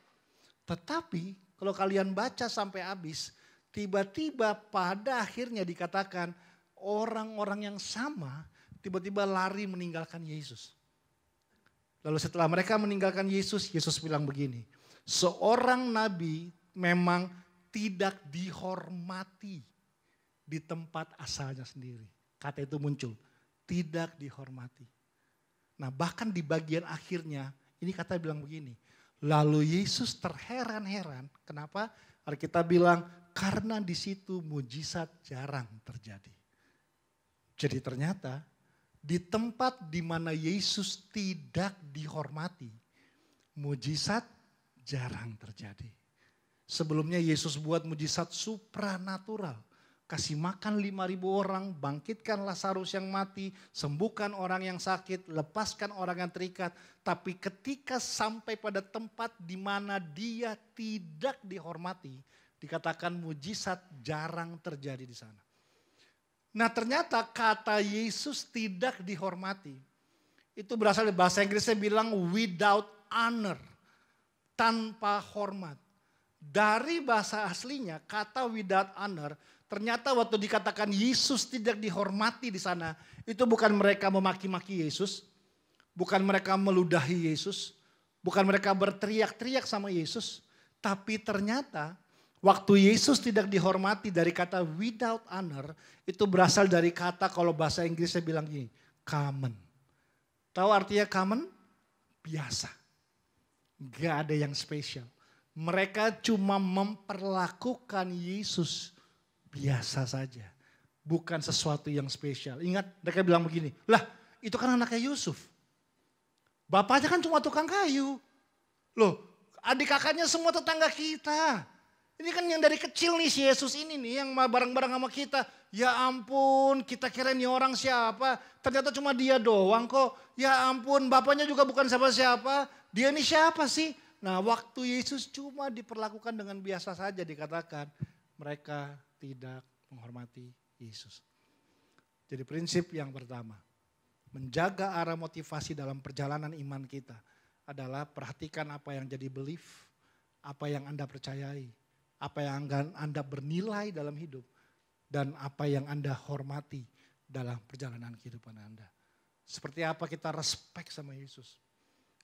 Tetapi kalau kalian baca sampai habis, tiba-tiba pada akhirnya dikatakan orang-orang yang sama tiba-tiba lari meninggalkan Yesus. Lalu setelah mereka meninggalkan Yesus, Yesus bilang begini, seorang nabi memang tidak dihormati di tempat asalnya sendiri. Kata itu muncul, tidak dihormati. Nah bahkan di bagian akhirnya, ini kata bilang begini, lalu Yesus terheran-heran, kenapa? Alkitab bilang, karena di situ mujizat jarang terjadi. Jadi ternyata di tempat di mana Yesus tidak dihormati, mujizat jarang terjadi. Sebelumnya Yesus buat mujizat supranatural. Kasih makan 5.000 orang, bangkitkan Lazarus yang mati, sembuhkan orang yang sakit, lepaskan orang yang terikat. Tapi ketika sampai pada tempat di mana dia tidak dihormati, dikatakan mujizat jarang terjadi di sana. Nah ternyata kata Yesus tidak dihormati. Itu berasal dari bahasa Inggrisnya bilang without honor. Tanpa hormat. Dari bahasa aslinya kata without honor. Ternyata waktu dikatakan Yesus tidak dihormati di sana. Itu bukan mereka memaki-maki Yesus. Bukan mereka meludahi Yesus. Bukan mereka berteriak-teriak sama Yesus. Tapi ternyata waktu Yesus tidak dihormati dari kata without honor, itu berasal dari kata kalau bahasa Inggrisnya bilang gini, common. Tahu artinya common? Biasa. Gak ada yang spesial. Mereka cuma memperlakukan Yesus biasa saja. Bukan sesuatu yang spesial. Ingat mereka bilang begini, lah itu kan anaknya Yusuf. Bapaknya kan cuma tukang kayu. Loh adik kakaknya semua tetangga kita. Ini kan yang dari kecil nih si Yesus ini nih yang bareng-bareng sama kita. Ya ampun kita kira ini orang siapa. Ternyata cuma dia doang kok. Ya ampun bapaknya juga bukan siapa-siapa. Dia ini siapa sih? Nah waktu Yesus cuma diperlakukan dengan biasa saja dikatakan. Mereka tidak menghormati Yesus. Jadi prinsip yang pertama. Menjaga arah motivasi dalam perjalanan iman kita. Adalah perhatikan apa yang jadi belief. Apa yang Anda percayai. Apa yang Anda bernilai dalam hidup. Dan apa yang Anda hormati dalam perjalanan kehidupan Anda. Seperti apa kita respect sama Yesus.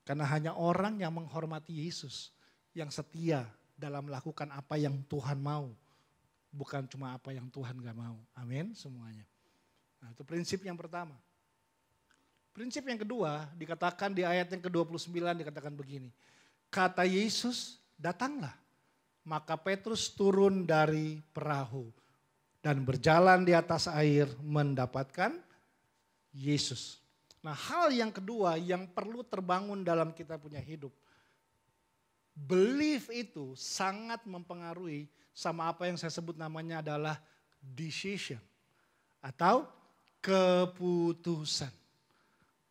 Karena hanya orang yang menghormati Yesus. Yang setia dalam melakukan apa yang Tuhan mau. Bukan cuma apa yang Tuhan gak mau. Amin semuanya. Nah itu prinsip yang pertama. Prinsip yang kedua dikatakan di ayat yang ke-29 dikatakan begini. Kata Yesus datanglah. Maka Petrus turun dari perahu dan berjalan di atas air mendapatkan Yesus. Nah hal yang kedua yang perlu terbangun dalam kita punya hidup. Belief itu sangat mempengaruhi sama apa yang saya sebut namanya adalah decision. Atau keputusan.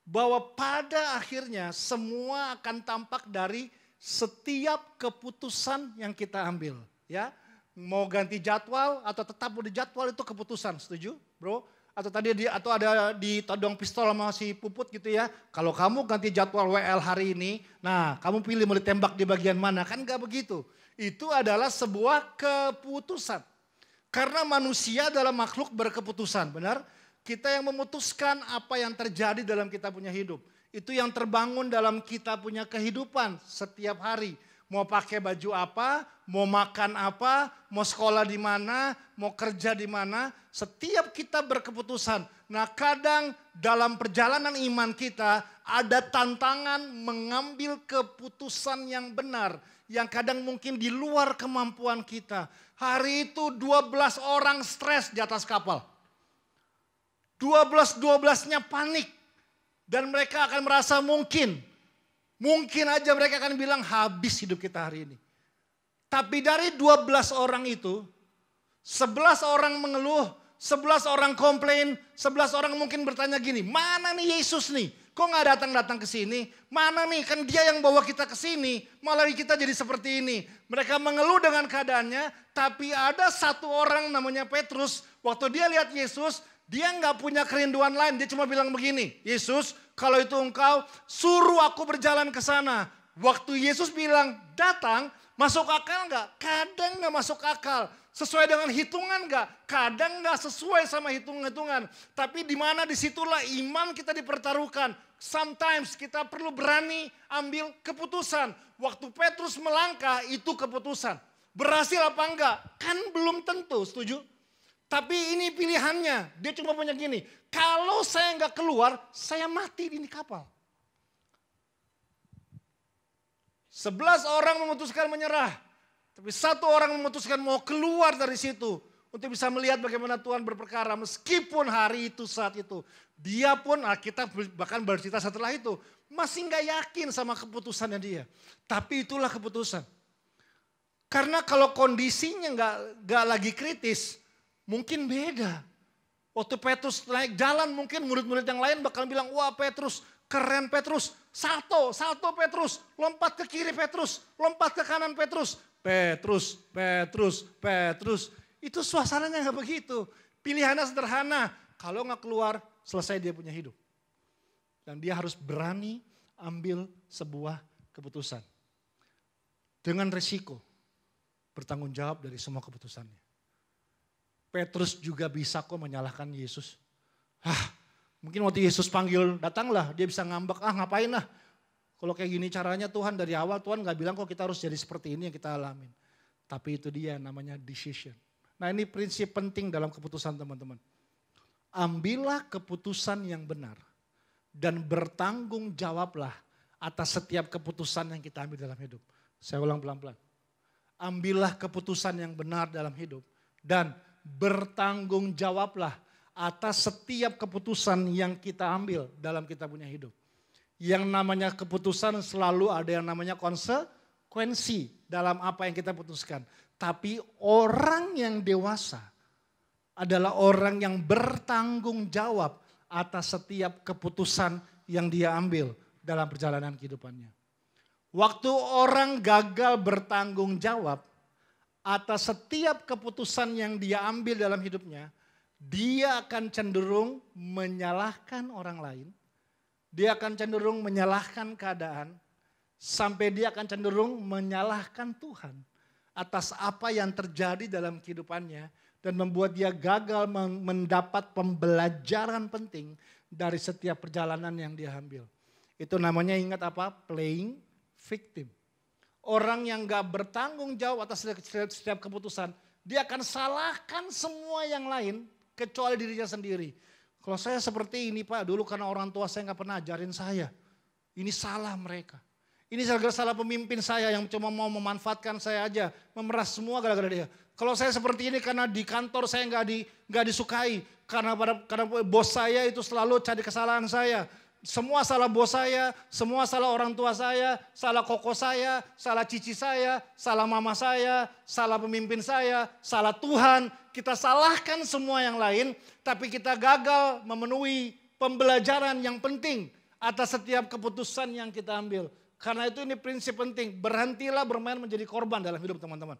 Bahwa pada akhirnya semua akan tampak dari setiap keputusan yang kita ambil, ya. Mau ganti jadwal atau tetap di jadwal itu keputusan, setuju, bro? Atau ada ditodong pistol sama si Puput gitu ya. Kalau kamu ganti jadwal WL hari ini, nah kamu pilih mau ditembak di bagian mana, kan gak begitu. Itu adalah sebuah keputusan. Karena manusia adalah makhluk berkeputusan, benar? Kita yang memutuskan apa yang terjadi dalam kita punya hidup. Itu yang terbangun dalam kita punya kehidupan setiap hari. Mau pakai baju apa, mau makan apa, mau sekolah di mana, mau kerja di mana. Setiap kita berkeputusan. Nah kadang dalam perjalanan iman kita ada tantangan mengambil keputusan yang benar. Yang kadang mungkin di luar kemampuan kita. Hari itu 12 orang stres di atas kapal. 12-12-nya panik. Dan mereka akan merasa mungkin aja mereka akan bilang habis hidup kita hari ini. Tapi dari 12 orang itu, 11 orang mengeluh, 11 orang komplain, 11 orang mungkin bertanya gini, mana nih Yesus nih? kok nggak datang-datang ke sini? Mana nih, kan dia yang bawa kita ke sini, malah kita jadi seperti ini. Mereka mengeluh dengan keadaannya, tapi ada satu orang namanya Petrus, waktu dia lihat Yesus, dia nggak punya kerinduan lain, dia cuma bilang begini, Yesus, kalau itu engkau, suruh aku berjalan ke sana. Waktu Yesus bilang datang, masuk akal nggak? Kadang nggak masuk akal. Sesuai dengan hitungan nggak? Kadang nggak sesuai sama hitungan-hitungan. Tapi di mana disitulah iman kita dipertaruhkan. Sometimes kita perlu berani ambil keputusan. Waktu Petrus melangkah itu keputusan. Berhasil apa enggak? Kan belum tentu, setuju? Tapi ini pilihannya. Dia cuma punya gini, kalau saya nggak keluar, saya mati di kapal. 11 orang memutuskan menyerah. Tapi satu orang memutuskan mau keluar dari situ. Untuk bisa melihat bagaimana Tuhan berperkara. Meskipun hari itu, saat itu. Dia pun, kita bahkan bercerita setelah itu. Masih gak yakin sama keputusannya dia. Tapi itulah keputusan. Karena kalau kondisinya gak lagi kritis. Mungkin beda. Waktu Petrus naik jalan mungkin murid-murid yang lain bakal bilang, wah Petrus, keren Petrus. Salto Petrus, lompat ke kiri Petrus, lompat ke kanan Petrus. Petrus. Itu suasananya gak begitu. Pilihannya sederhana. Kalau gak keluar, selesai dia punya hidup. Dan dia harus berani ambil sebuah keputusan. Dengan resiko. Bertanggung jawab dari semua keputusannya. Petrus juga bisa kok menyalahkan Yesus. Mungkin waktu Yesus panggil, datanglah, dia bisa ngambek, ngapain lah. Kalau kayak gini caranya Tuhan dari awal, Tuhan gak bilang kok kita harus jadi seperti ini yang kita alamin. Tapi itu dia namanya decision. Nah ini prinsip penting dalam keputusan teman-teman. Ambillah keputusan yang benar. Dan bertanggung jawablah atas setiap keputusan yang kita ambil dalam hidup. Saya ulang pelan-pelan. Ambillah keputusan yang benar dalam hidup. Dan bertanggung jawablah atas setiap keputusan yang kita ambil dalam kita punya hidup. Yang namanya keputusan selalu ada yang namanya konsekuensi dalam apa yang kita putuskan. Tapi orang yang dewasa adalah orang yang bertanggung jawab atas setiap keputusan yang dia ambil dalam perjalanan kehidupannya. Waktu orang gagal bertanggung jawab atas setiap keputusan yang dia ambil dalam hidupnya, dia akan cenderung menyalahkan orang lain. Dia akan cenderung menyalahkan keadaan. Sampai dia akan cenderung menyalahkan Tuhan. Atas apa yang terjadi dalam kehidupannya. Dan membuat dia gagal mendapat pembelajaran penting dari setiap perjalanan yang dia ambil. Itu namanya ingat apa? Playing victim. Orang yang gak bertanggung jawab atas setiap keputusan. Dia akan salahkan semua yang lain kecuali dirinya sendiri. Kalau saya seperti ini Pak, dulu karena orang tua saya gak pernah ajarin saya. Ini salah mereka. Ini salah pemimpin saya yang cuma mau memanfaatkan saya aja. Memeras semua gara-gara dia. Kalau saya seperti ini karena di kantor saya gak disukai. Karena bos saya itu selalu cari kesalahan saya. Semua salah bos saya, semua salah orang tua saya, salah koko saya, salah cici saya, salah mama saya, salah pemimpin saya, salah Tuhan. Kita salahkan semua yang lain, tapi kita gagal memenuhi pembelajaran yang penting atas setiap keputusan yang kita ambil. Karena itu ini prinsip penting, berhentilah bermain menjadi korban dalam hidup teman-teman.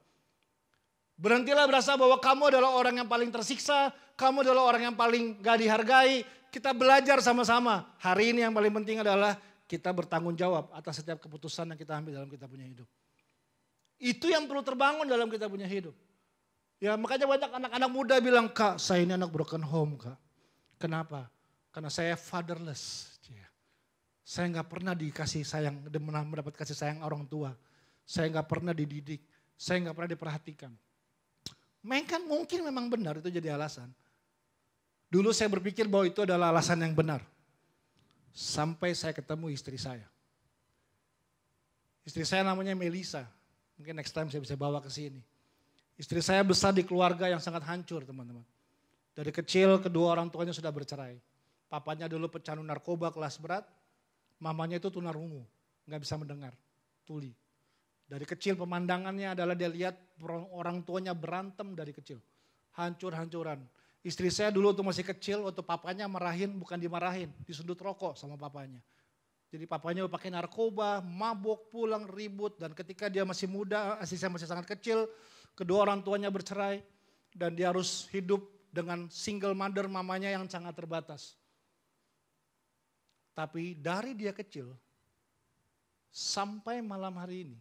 Berhentilah berasa bahwa kamu adalah orang yang paling tersiksa, kamu adalah orang yang paling gak dihargai. Kita belajar sama-sama. Hari ini yang paling penting adalah kita bertanggung jawab atas setiap keputusan yang kita ambil dalam kita punya hidup. Itu yang perlu terbangun dalam kita punya hidup. Ya makanya banyak anak-anak muda bilang, Kak saya ini anak broken home Kak. Kenapa? Karena saya fatherless. Saya gak pernah dikasih sayang, mendapat kasih sayang orang tua. Saya gak pernah dididik, saya gak pernah diperhatikan. Mungkin memang benar itu jadi alasan. Dulu saya berpikir bahwa itu adalah alasan yang benar. Sampai saya ketemu istri saya. Istri saya namanya Melisa. Mungkin next time saya bisa bawa ke sini. Istri saya besar di keluarga yang sangat hancur teman-teman. Dari kecil kedua orang tuanya sudah bercerai. Papanya dulu pecandu narkoba kelas berat. Mamanya itu tunarungu. Gak bisa mendengar. Tuli. Dari kecil pemandangannya adalah dia lihat orang tuanya berantem dari kecil. Hancur-hancuran. Istri saya dulu waktu masih kecil, waktu papanya marahin, bukan dimarahin, disundut rokok sama papanya. Jadi papanya pakai narkoba, mabok, pulang, ribut. Dan ketika dia masih muda, saya masih sangat kecil, kedua orang tuanya bercerai. Dan dia harus hidup dengan single mother mamanya yang sangat terbatas. Tapi dari dia kecil, sampai malam hari ini,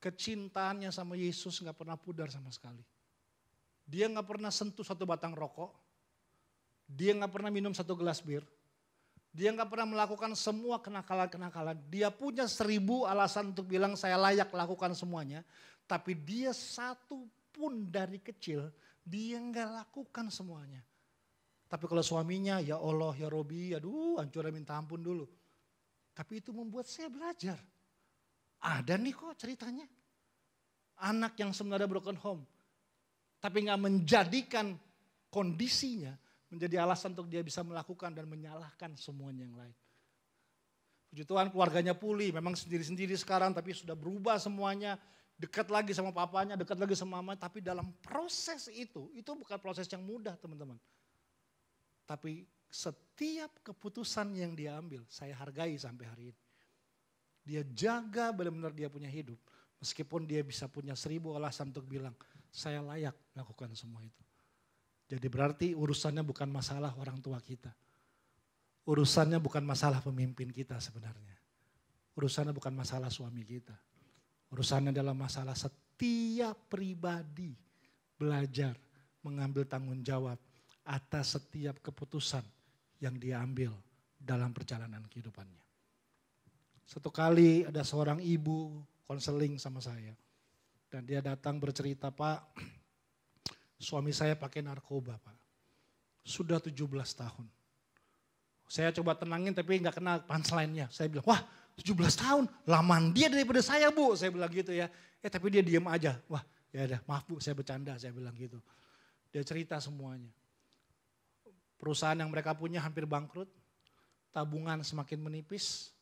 kecintaannya sama Yesus gak pernah pudar sama sekali. Dia gak pernah sentuh satu batang rokok. Dia gak pernah minum satu gelas bir. Dia gak pernah melakukan semua kenakalan-kenakalan. Dia punya 1000 alasan untuk bilang saya layak lakukan semuanya. Tapi dia satu pun dari kecil dia gak lakukan semuanya. Tapi kalau suaminya ya Allah ya Robi, aduh hancurnya minta ampun dulu. Tapi itu membuat saya belajar. Ada nih kok ceritanya. Anak yang sebenarnya broken home. Tapi gak menjadikan kondisinya menjadi alasan untuk dia bisa melakukan dan menyalahkan semuanya yang lain. Puji Tuhan keluarganya pulih, memang sendiri-sendiri sekarang tapi sudah berubah semuanya. Dekat lagi sama papanya, dekat lagi sama mamanya. Tapi dalam proses itu bukan proses yang mudah teman-teman. Tapi setiap keputusan yang dia ambil saya hargai sampai hari ini. Dia jaga benar-benar dia punya hidup. Meskipun dia bisa punya 1000 alasan untuk bilang, saya layak melakukan semua itu. Jadi berarti urusannya bukan masalah orang tua kita. Urusannya bukan masalah pemimpin kita sebenarnya. Urusannya bukan masalah suami kita. Urusannya adalah masalah setiap pribadi belajar mengambil tanggung jawab atas setiap keputusan yang dia ambil dalam perjalanan kehidupannya. Satu kali ada seorang ibu konseling sama saya. Dan dia datang bercerita, Pak, suami saya pakai narkoba, Pak. Sudah 17 tahun. Saya coba tenangin tapi gak kena punchline-nya. Saya bilang, wah 17 tahun, lamaan dia daripada saya Bu. Saya bilang gitu ya. Tapi dia diem aja. Wah ya udah maaf Bu, saya bercanda, saya bilang gitu. Dia cerita semuanya. Perusahaan yang mereka punya hampir bangkrut. Tabungan semakin menipis.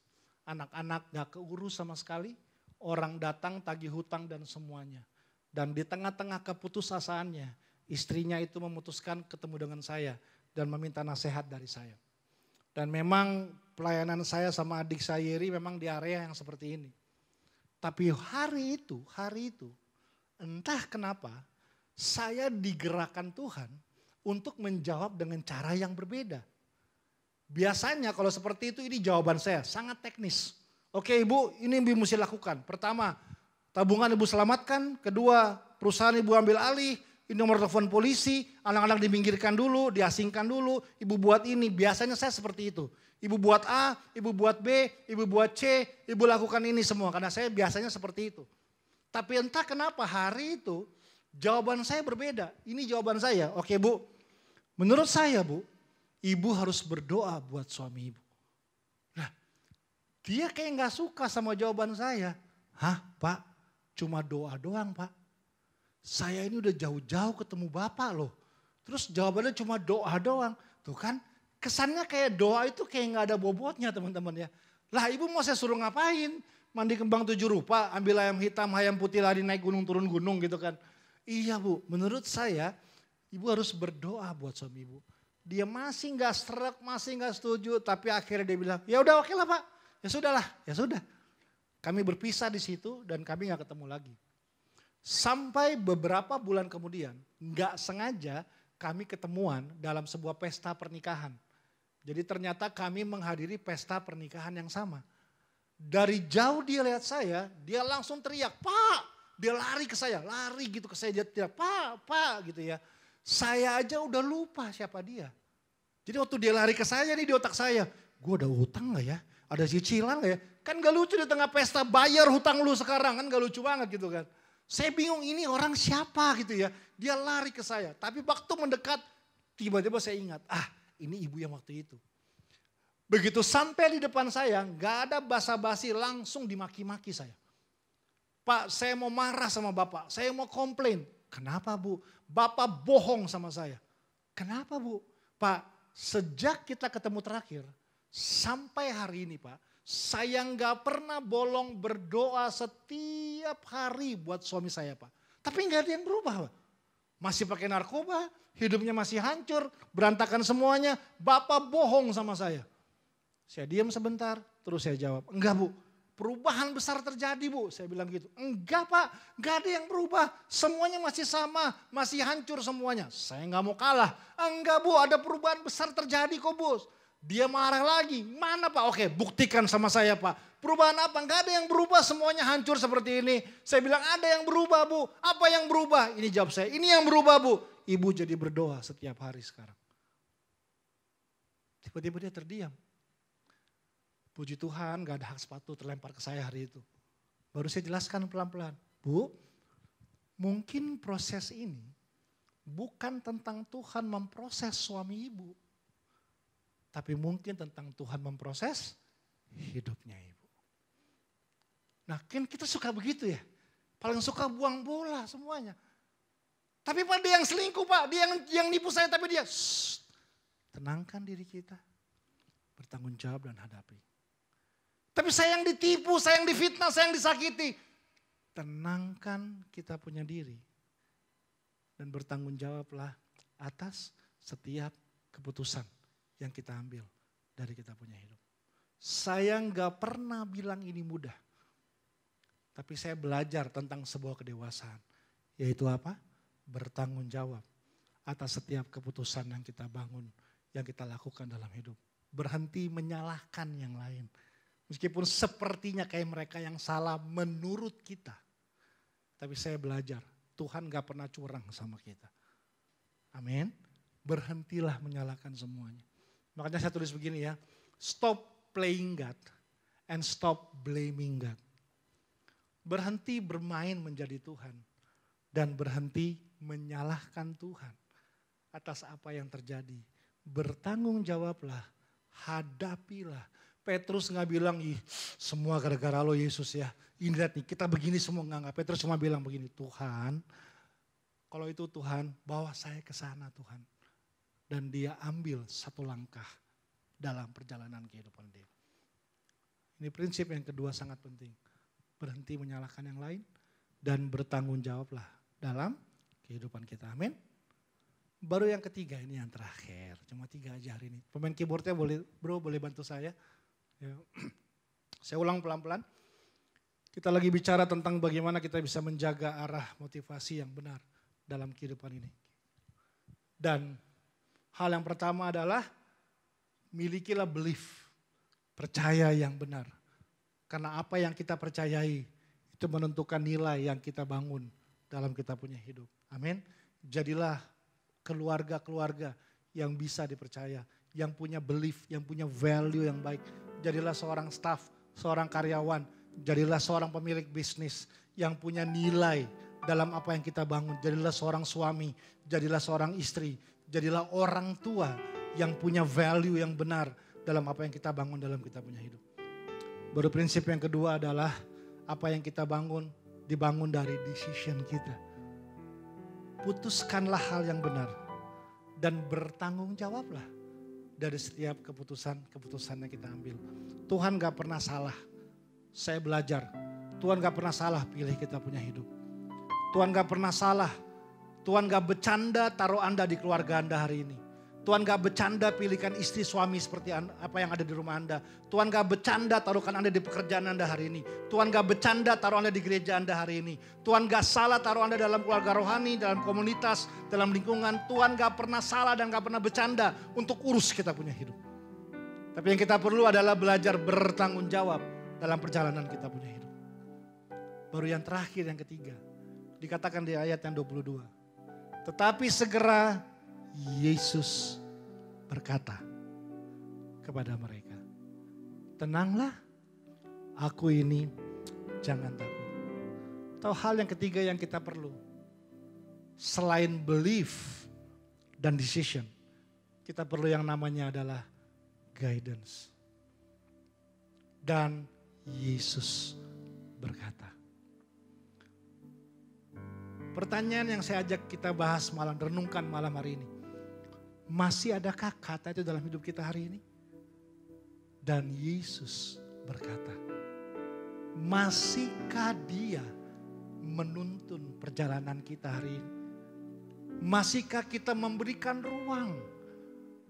Anak-anak gak keurus sama sekali. Orang datang tagih hutang dan semuanya. Dan di tengah-tengah keputusasaannya, istrinya itu memutuskan ketemu dengan saya dan meminta nasihat dari saya. Dan memang pelayanan saya sama adik saya Yeri memang di area yang seperti ini. Tapi hari itu, entah kenapa saya digerakkan Tuhan untuk menjawab dengan cara yang berbeda. Biasanya kalau seperti itu ini jawaban saya sangat teknis. Oke Ibu, ini Ibu mesti lakukan. Pertama, tabungan Ibu selamatkan. Kedua, perusahaan Ibu ambil alih. Ini nomor telepon polisi, anak-anak diminggirkan dulu, diasingkan dulu. Ibu buat ini, biasanya saya seperti itu. Ibu buat A, Ibu buat B, Ibu buat C, Ibu lakukan ini semua. Karena saya biasanya seperti itu. Tapi entah kenapa hari itu jawaban saya berbeda. Ini jawaban saya. Oke Bu, menurut saya Bu, Ibu harus berdoa buat suami Ibu. Dia kayak gak suka sama jawaban saya. Hah Pak, cuma doa doang Pak. Saya ini udah jauh-jauh ketemu Bapak loh. Terus jawabannya cuma doa doang. Tuh kan kesannya kayak doa itu kayak gak ada bobotnya teman-teman ya. Lah Ibu mau saya suruh ngapain? Mandi kembang 7 rupa, ambil ayam hitam, ayam putih lari naik gunung turun gunung gitu kan. Iya Bu, menurut saya Ibu harus berdoa buat suami Ibu. Dia masih gak serak, masih gak setuju. Tapi akhirnya dia bilang, ya udah oke lah Pak. Ya sudahlah, ya sudah. Kami berpisah di situ dan kami gak ketemu lagi. Sampai beberapa bulan kemudian, gak sengaja kami ketemuan dalam sebuah pesta pernikahan. Jadi ternyata kami menghadiri pesta pernikahan yang sama. Dari jauh dia lihat saya, dia langsung teriak, Pak! Dia lari ke saya, lari gitu ke saya, dia teriak, Pak, gitu ya. Saya aja udah lupa siapa dia. Jadi waktu dia lari ke saya nih di otak saya, gue ada utang gak ya? Ada cicilan gak ya? Kan gak lucu di tengah pesta bayar hutang lu sekarang, kan gak lucu banget gitu kan. Saya bingung ini orang siapa gitu ya. Dia lari ke saya, tapi waktu mendekat tiba-tiba saya ingat, ini ibu yang waktu itu. Begitu sampai di depan saya, gak ada basa-basi, langsung dimaki-maki saya. Pak, saya mau marah sama Bapak, saya mau komplain. Kenapa Bu? Bapak bohong sama saya. Kenapa Bu? Pak, sejak kita ketemu terakhir, sampai hari ini Pak, saya nggak pernah bolong berdoa setiap hari buat suami saya Pak. Tapi nggak ada yang berubah Pak. masih pakai narkoba, hidupnya masih hancur, berantakan semuanya. Bapak bohong sama saya. Saya diam sebentar, terus saya jawab, enggak Bu, perubahan besar terjadi Bu. Saya bilang gitu, enggak Pak, enggak ada yang berubah. Semuanya masih sama, masih hancur semuanya. Saya enggak mau kalah. Enggak Bu, ada perubahan besar terjadi kok Bos. Dia marah lagi, mana Pak? Oke, buktikan sama saya Pak. Perubahan apa? Enggak ada yang berubah, semuanya hancur seperti ini. Saya bilang ada yang berubah Bu. Apa yang berubah? Ini jawab saya, ini yang berubah Bu. Ibu jadi berdoa setiap hari sekarang. Tiba-tiba dia terdiam. Puji Tuhan gak ada hak sepatu terlempar ke saya hari itu. Baru saya jelaskan pelan-pelan. Bu, mungkin proses ini bukan tentang Tuhan memproses suami ibu. Tapi mungkin tentang Tuhan memproses hidupnya ibu. Nah kan kita suka begitu ya. Paling suka buang bola semuanya. Tapi Pak dia yang selingkuh Pak. Dia yang nipu saya tapi dia. Tenangkan diri kita. Bertanggung jawab dan hadapi. Tapi saya yang ditipu, saya yang difitnah, saya yang disakiti. Tenangkan kita punya diri. Dan bertanggung jawablah atas setiap keputusan yang kita ambil dari kita punya hidup. Saya nggak pernah bilang ini mudah. Tapi saya belajar tentang sebuah kedewasaan. Yaitu apa? Bertanggung jawab atas setiap keputusan yang kita bangun, yang kita lakukan dalam hidup. Berhenti menyalahkan yang lain. Meskipun sepertinya kayak mereka yang salah menurut kita. Tapi saya belajar, Tuhan gak pernah curang sama kita. Amin. Berhentilah menyalahkan semuanya. Makanya saya tulis begini ya. Stop playing God and stop blaming God. Berhenti bermain menjadi Tuhan. Dan berhenti menyalahkan Tuhan atas apa yang terjadi. Bertanggung jawablah, hadapilah. Petrus gak bilang, ih semua gara-gara lo Yesus ya. Ini lihat nih kita begini semua enggak. Petrus cuma bilang begini, Tuhan kalau itu Tuhan bawa saya ke sana Tuhan. Dan dia ambil satu langkah dalam perjalanan kehidupan dia. Ini prinsip yang kedua sangat penting. Berhenti menyalahkan yang lain dan bertanggung jawablah dalam kehidupan kita. Amin. Baru yang ketiga ini yang terakhir. Cuma 3 aja hari ini. Pemain keyboardnya boleh bantu saya. Ya. Saya ulang pelan-pelan. Kita lagi bicara tentang bagaimana kita bisa menjaga arah motivasi yang benar dalam kehidupan ini. Dan hal yang pertama adalah milikilah belief, percaya yang benar. Karena apa yang kita percayai itu menentukan nilai yang kita bangun dalam kita punya hidup. Amin. Jadilah keluarga-keluarga yang bisa dipercaya, yang punya belief, yang punya value yang baik. Jadilah seorang staff, seorang karyawan, jadilah seorang pemilik bisnis yang punya nilai dalam apa yang kita bangun. Jadilah seorang suami, jadilah seorang istri, jadilah orang tua yang punya value yang benar dalam apa yang kita bangun dalam kita punya hidup. Baru prinsip yang kedua adalah apa yang kita bangun dibangun dari decision kita. Putuskanlah hal yang benar dan bertanggung jawablah dari setiap keputusan yang kita ambil. Tuhan gak pernah salah. Saya belajar, Tuhan gak pernah salah pilih kita punya hidup. Tuhan gak pernah salah. Tuhan gak bercanda taruh Anda di keluarga Anda hari ini. Tuhan gak bercanda pilihkan istri suami seperti apa yang ada di rumah Anda. Tuhan gak bercanda taruhkan Anda di pekerjaan Anda hari ini. Tuhan gak bercanda taruh Anda di gereja Anda hari ini. Tuhan gak salah taruh Anda dalam keluarga rohani, dalam komunitas, dalam lingkungan. Tuhan gak pernah salah dan gak pernah bercanda untuk urus kita punya hidup. Tapi yang kita perlu adalah belajar bertanggung jawab dalam perjalanan kita punya hidup. Baru yang terakhir, yang ketiga. Dikatakan di ayat yang 22. Tetapi segera Yesus berkata kepada mereka, tenanglah, aku ini, jangan takut. Tahu hal yang ketiga yang kita perlu, selain belief dan decision, kita perlu yang namanya adalah guidance. Dan Yesus berkata. Pertanyaan yang saya ajak kita bahas malam, renungkan malam hari ini. Masih adakah kata itu dalam hidup kita hari ini? Dan Yesus berkata, masihkah Dia menuntun perjalanan kita hari ini? Masihkah kita memberikan ruang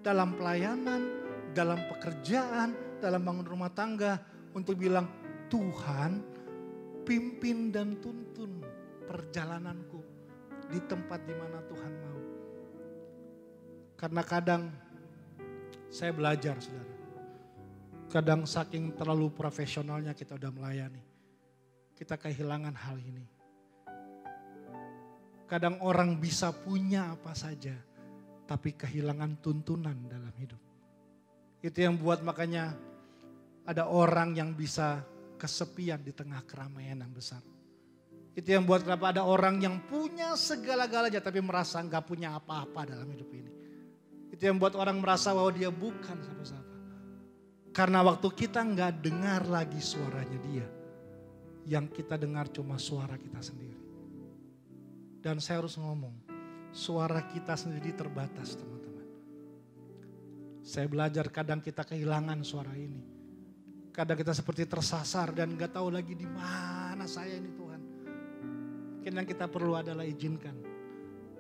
dalam pelayanan, dalam pekerjaan, dalam bangun rumah tangga untuk bilang, Tuhan pimpin dan tuntun perjalananku di tempat di mana Tuhan mau. Karena kadang saya belajar, saudara. Kadang saking terlalu profesionalnya kita udah melayani, kita kehilangan hal ini. Kadang orang bisa punya apa saja, tapi kehilangan tuntunan dalam hidup. Itu yang buat makanya ada orang yang bisa kesepian di tengah keramaian yang besar. Itu yang buat kenapa ada orang yang punya segala-galanya tapi merasa nggak punya apa-apa dalam hidup ini. Itu yang buat orang merasa bahwa dia bukan siapa-siapa. Karena waktu kita nggak dengar lagi suaranya dia, yang kita dengar cuma suara kita sendiri. Dan saya harus ngomong, suara kita sendiri terbatas, teman-teman. Saya belajar kadang kita kehilangan suara ini. Kadang kita seperti tersasar dan gak tahu lagi di mana saya ini Tuhan. Mungkin yang kita perlu adalah izinkan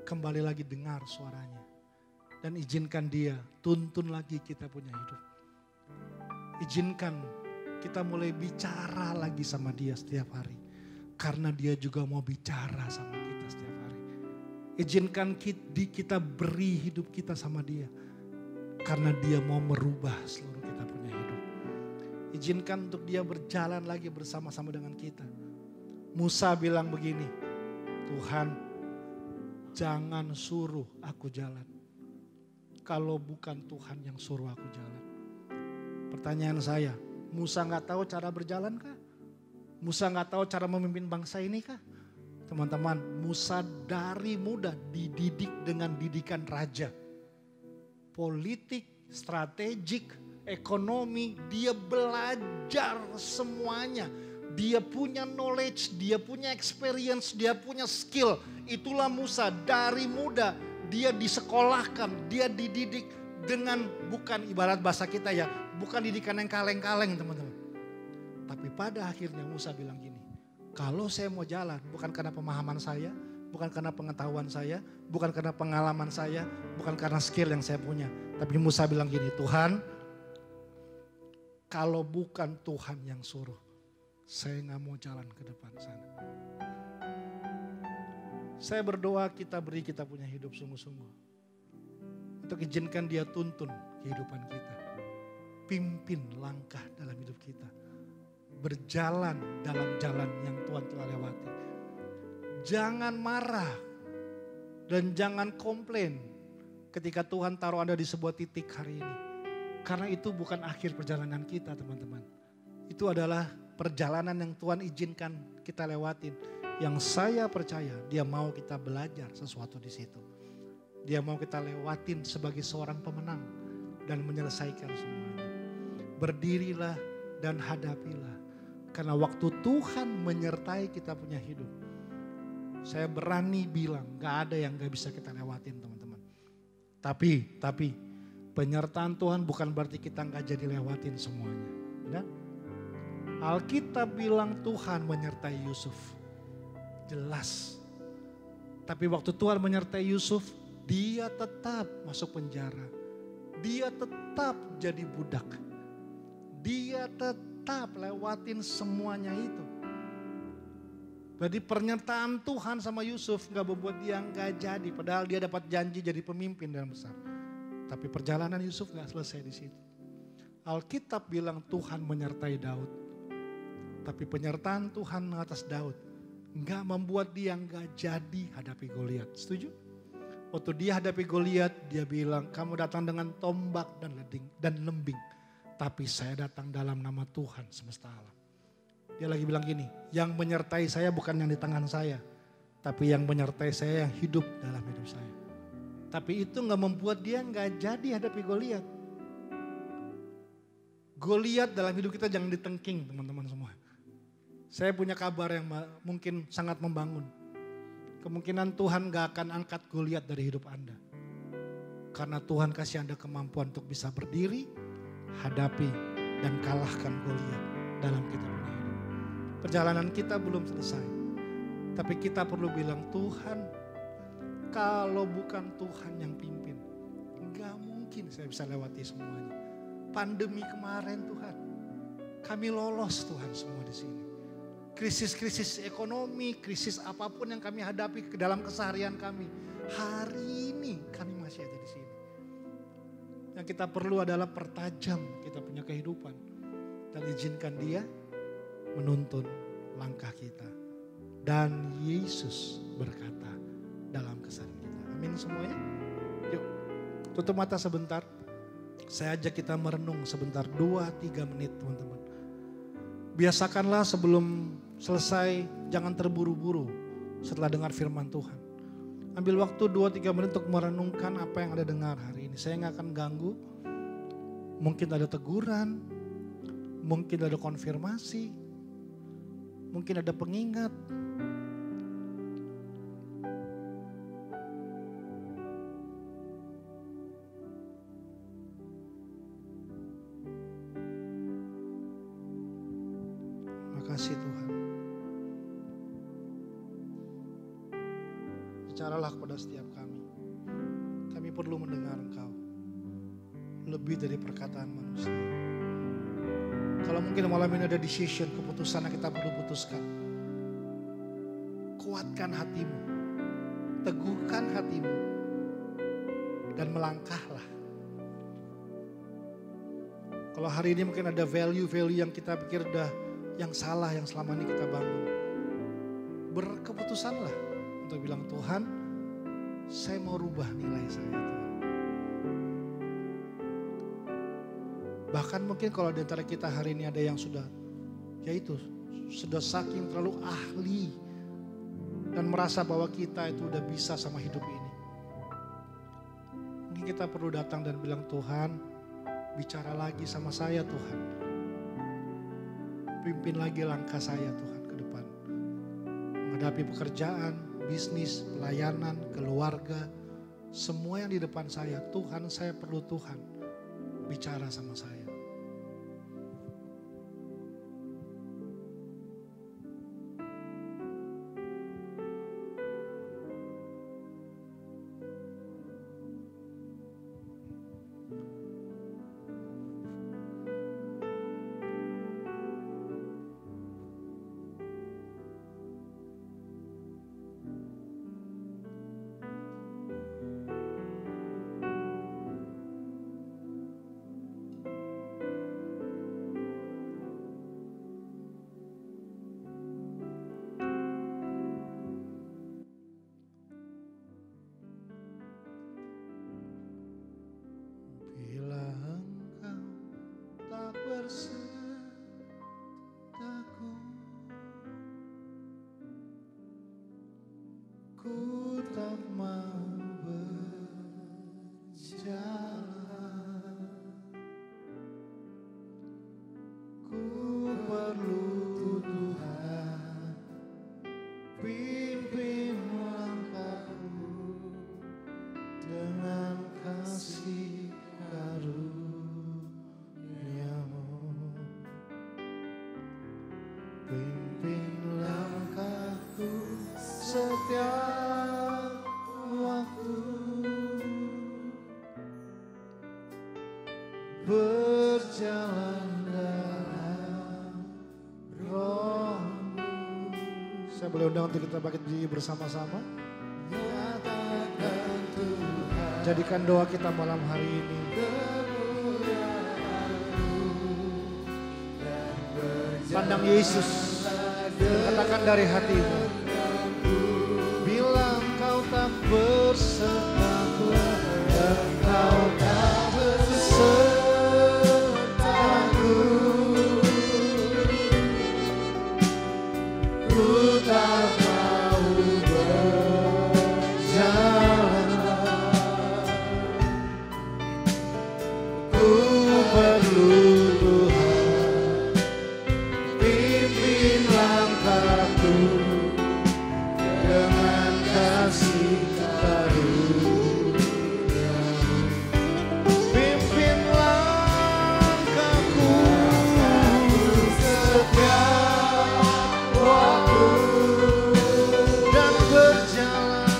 kembali lagi dengar suaranya. Dan izinkan dia tuntun lagi kita punya hidup. Izinkan kita mulai bicara lagi sama dia setiap hari. Karena dia juga mau bicara sama kita setiap hari. Izinkan kita beri hidup kita sama dia. Karena dia mau merubah seluruh kita punya hidup. Izinkan untuk dia berjalan lagi bersama-sama dengan kita. Musa bilang begini, Tuhan jangan suruh aku jalan. Kalau bukan Tuhan yang suruh aku jalan. Pertanyaan saya, Musa gak tahu cara berjalan kah? Musa gak tahu cara memimpin bangsa ini kah? Teman-teman, Musa dari muda dididik dengan didikan raja. Politik, strategik, ekonomi, dia belajar semuanya. Dia punya knowledge, dia punya experience, dia punya skill. Itulah Musa dari muda, dia disekolahkan, dia dididik dengan bukan ibarat bahasa kita ya, bukan didikan yang kaleng-kaleng teman-teman. Tapi pada akhirnya Musa bilang gini, kalau saya mau jalan bukan karena pemahaman saya, bukan karena pengetahuan saya, bukan karena pengalaman saya, bukan karena skill yang saya punya. Tapi Musa bilang gini, Tuhan kalau bukan Tuhan yang suruh, saya gak mau jalan ke depan sana. Saya berdoa kita beri kita punya hidup sungguh-sungguh. Untuk izinkan dia tuntun kehidupan kita. Pimpin langkah dalam hidup kita. Berjalan dalam jalan yang Tuhan telah lewati. Jangan marah dan jangan komplain ketika Tuhan taruh Anda di sebuah titik hari ini. Karena itu bukan akhir perjalanan kita teman-teman. Itu adalah perjalanan yang Tuhan izinkan kita lewatin. Yang saya percaya dia mau kita belajar sesuatu di situ. Dia mau kita lewatin sebagai seorang pemenang dan menyelesaikan semuanya. Berdirilah dan hadapilah. Karena waktu Tuhan menyertai kita punya hidup. Saya berani bilang gak ada yang gak bisa kita lewatin teman-teman. Tapi penyertaan Tuhan bukan berarti kita gak jadi lewatin semuanya. Benar? Alkitab bilang Tuhan menyertai Yusuf. Jelas. Tapi waktu Tuhan menyertai Yusuf, dia tetap masuk penjara. Dia tetap jadi budak. Dia tetap lewatin semuanya itu. Jadi pernyataan Tuhan sama Yusuf gak membuat dia gak jadi. Padahal dia dapat janji jadi pemimpin yang besar. Tapi perjalanan Yusuf gak selesai di situ. Alkitab bilang Tuhan menyertai Daud. Tapi penyertaan Tuhan atas Daud gak membuat dia gak jadi hadapi Goliat. Setuju? Waktu dia hadapi Goliat, dia bilang, kamu datang dengan tombak dan lembing. Tapi saya datang dalam nama Tuhan semesta alam. Dia lagi bilang gini, yang menyertai saya bukan yang di tangan saya. Tapi yang menyertai saya yang hidup dalam hidup saya. Tapi itu gak membuat dia gak jadi hadapi Goliat. Goliat dalam hidup kita jangan ditengking teman-teman semua. Saya punya kabar yang mungkin sangat membangun. Kemungkinan Tuhan gak akan angkat Goliat dari hidup Anda. Karena Tuhan kasih Anda kemampuan untuk bisa berdiri, hadapi dan kalahkan Goliat dalam kita punya hidup. Perjalanan kita belum selesai. Tapi kita perlu bilang, Tuhan Kalau bukan Tuhan yang pimpin, gak mungkin saya bisa lewati semuanya. Pandemi kemarin Tuhan, kami lolos Tuhan semua di sini. Krisis-krisis ekonomi, krisis apapun yang kami hadapi ke dalam keseharian kami. Hari ini kami masih ada di sini. Yang kita perlu adalah pertajam kita punya kehidupan. Dan izinkan Dia menuntun langkah kita. Dan Yesus berkata dalam kesan kita. Amin semuanya. Yuk tutup mata sebentar. Saya ajak kita merenung sebentar 2-3 menit teman-teman. Biasakanlah sebelum selesai jangan terburu-buru setelah dengar firman Tuhan. Ambil waktu 2-3 menit untuk merenungkan apa yang Anda dengar hari ini. Saya gak akan ganggu. Mungkin ada teguran. Mungkin ada konfirmasi. Mungkin ada pengingat. Makasih Tuhan. Bicaralah kepada setiap kami. Kami perlu mendengar Engkau. Lebih dari perkataan manusia. Kalau mungkin malam ini ada decision, keputusan yang kita perlu putuskan. Kuatkan hatimu. Teguhkan hatimu. Dan melangkahlah. Kalau hari ini mungkin ada value-value yang kita pikir udah yang salah yang selama ini kita bangun. Berkeputusanlah untuk bilang Tuhan, saya mau rubah nilai saya Tuhan. Bahkan mungkin kalau di antara kita hari ini ada yang sudah, yaitu sudah saking terlalu ahli dan merasa bahwa kita itu udah bisa sama hidup ini. Mungkin kita perlu datang dan bilang Tuhan, bicara lagi sama saya Tuhan. Pimpin lagi langkah saya Tuhan ke depan. Menghadapi pekerjaan, bisnis, pelayanan, keluarga. Semua yang di depan saya, Tuhan saya perlu Tuhan. Bicara sama saya. Ku tak mau berjalan, ku perlu Tuhan, pimpin langkahku dengan kasih karunia-Mu. Pimpin langkahku setiap waktu, berjalan dalam Roh-Mu. Saya boleh undang untuk kita bangkit bersama-sama. Jadikan doa kita malam hari ini. Pandang Yesus, katakan dari hatimu. Bila Engkau tak bersamaku, Engkau tak besertaku, ku tak mau berjalan, ku perlu Tuhan, pimpin langkahku dengan kasih karunia-Mu. Pimpin langkahku setiap waktu dan berjalan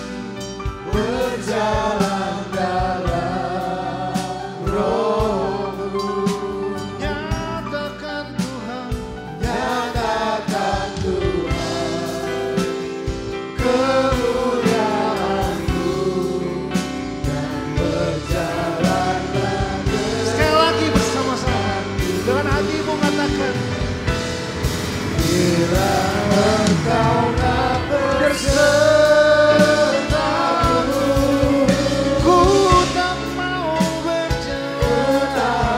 Kau tak bersamaku, Ku tak mau berjalan,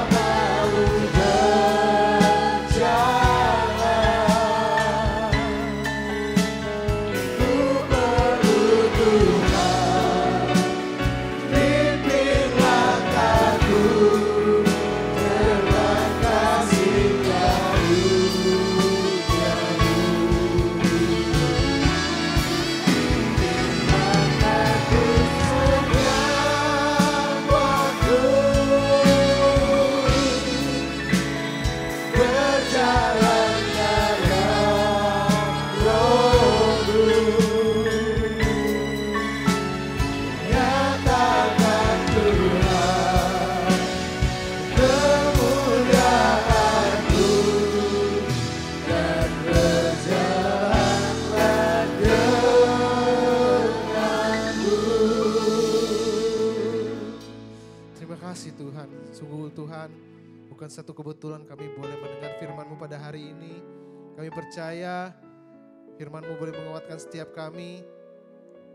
ku perlu Tuhan, pimpin langkahku dengan kasih karuniamu. Aku setiap waktu berjalan dalam rohmu, nyatakan Tuhan kemuliaan-Mu dan berjalanlah denganmu. Terima kasih Tuhan, sungguh Tuhan, bukan satu kebetulan kami boleh mendengar firman-Mu pada hari ini. Kami percaya firman-Mu boleh menguatkan setiap kami,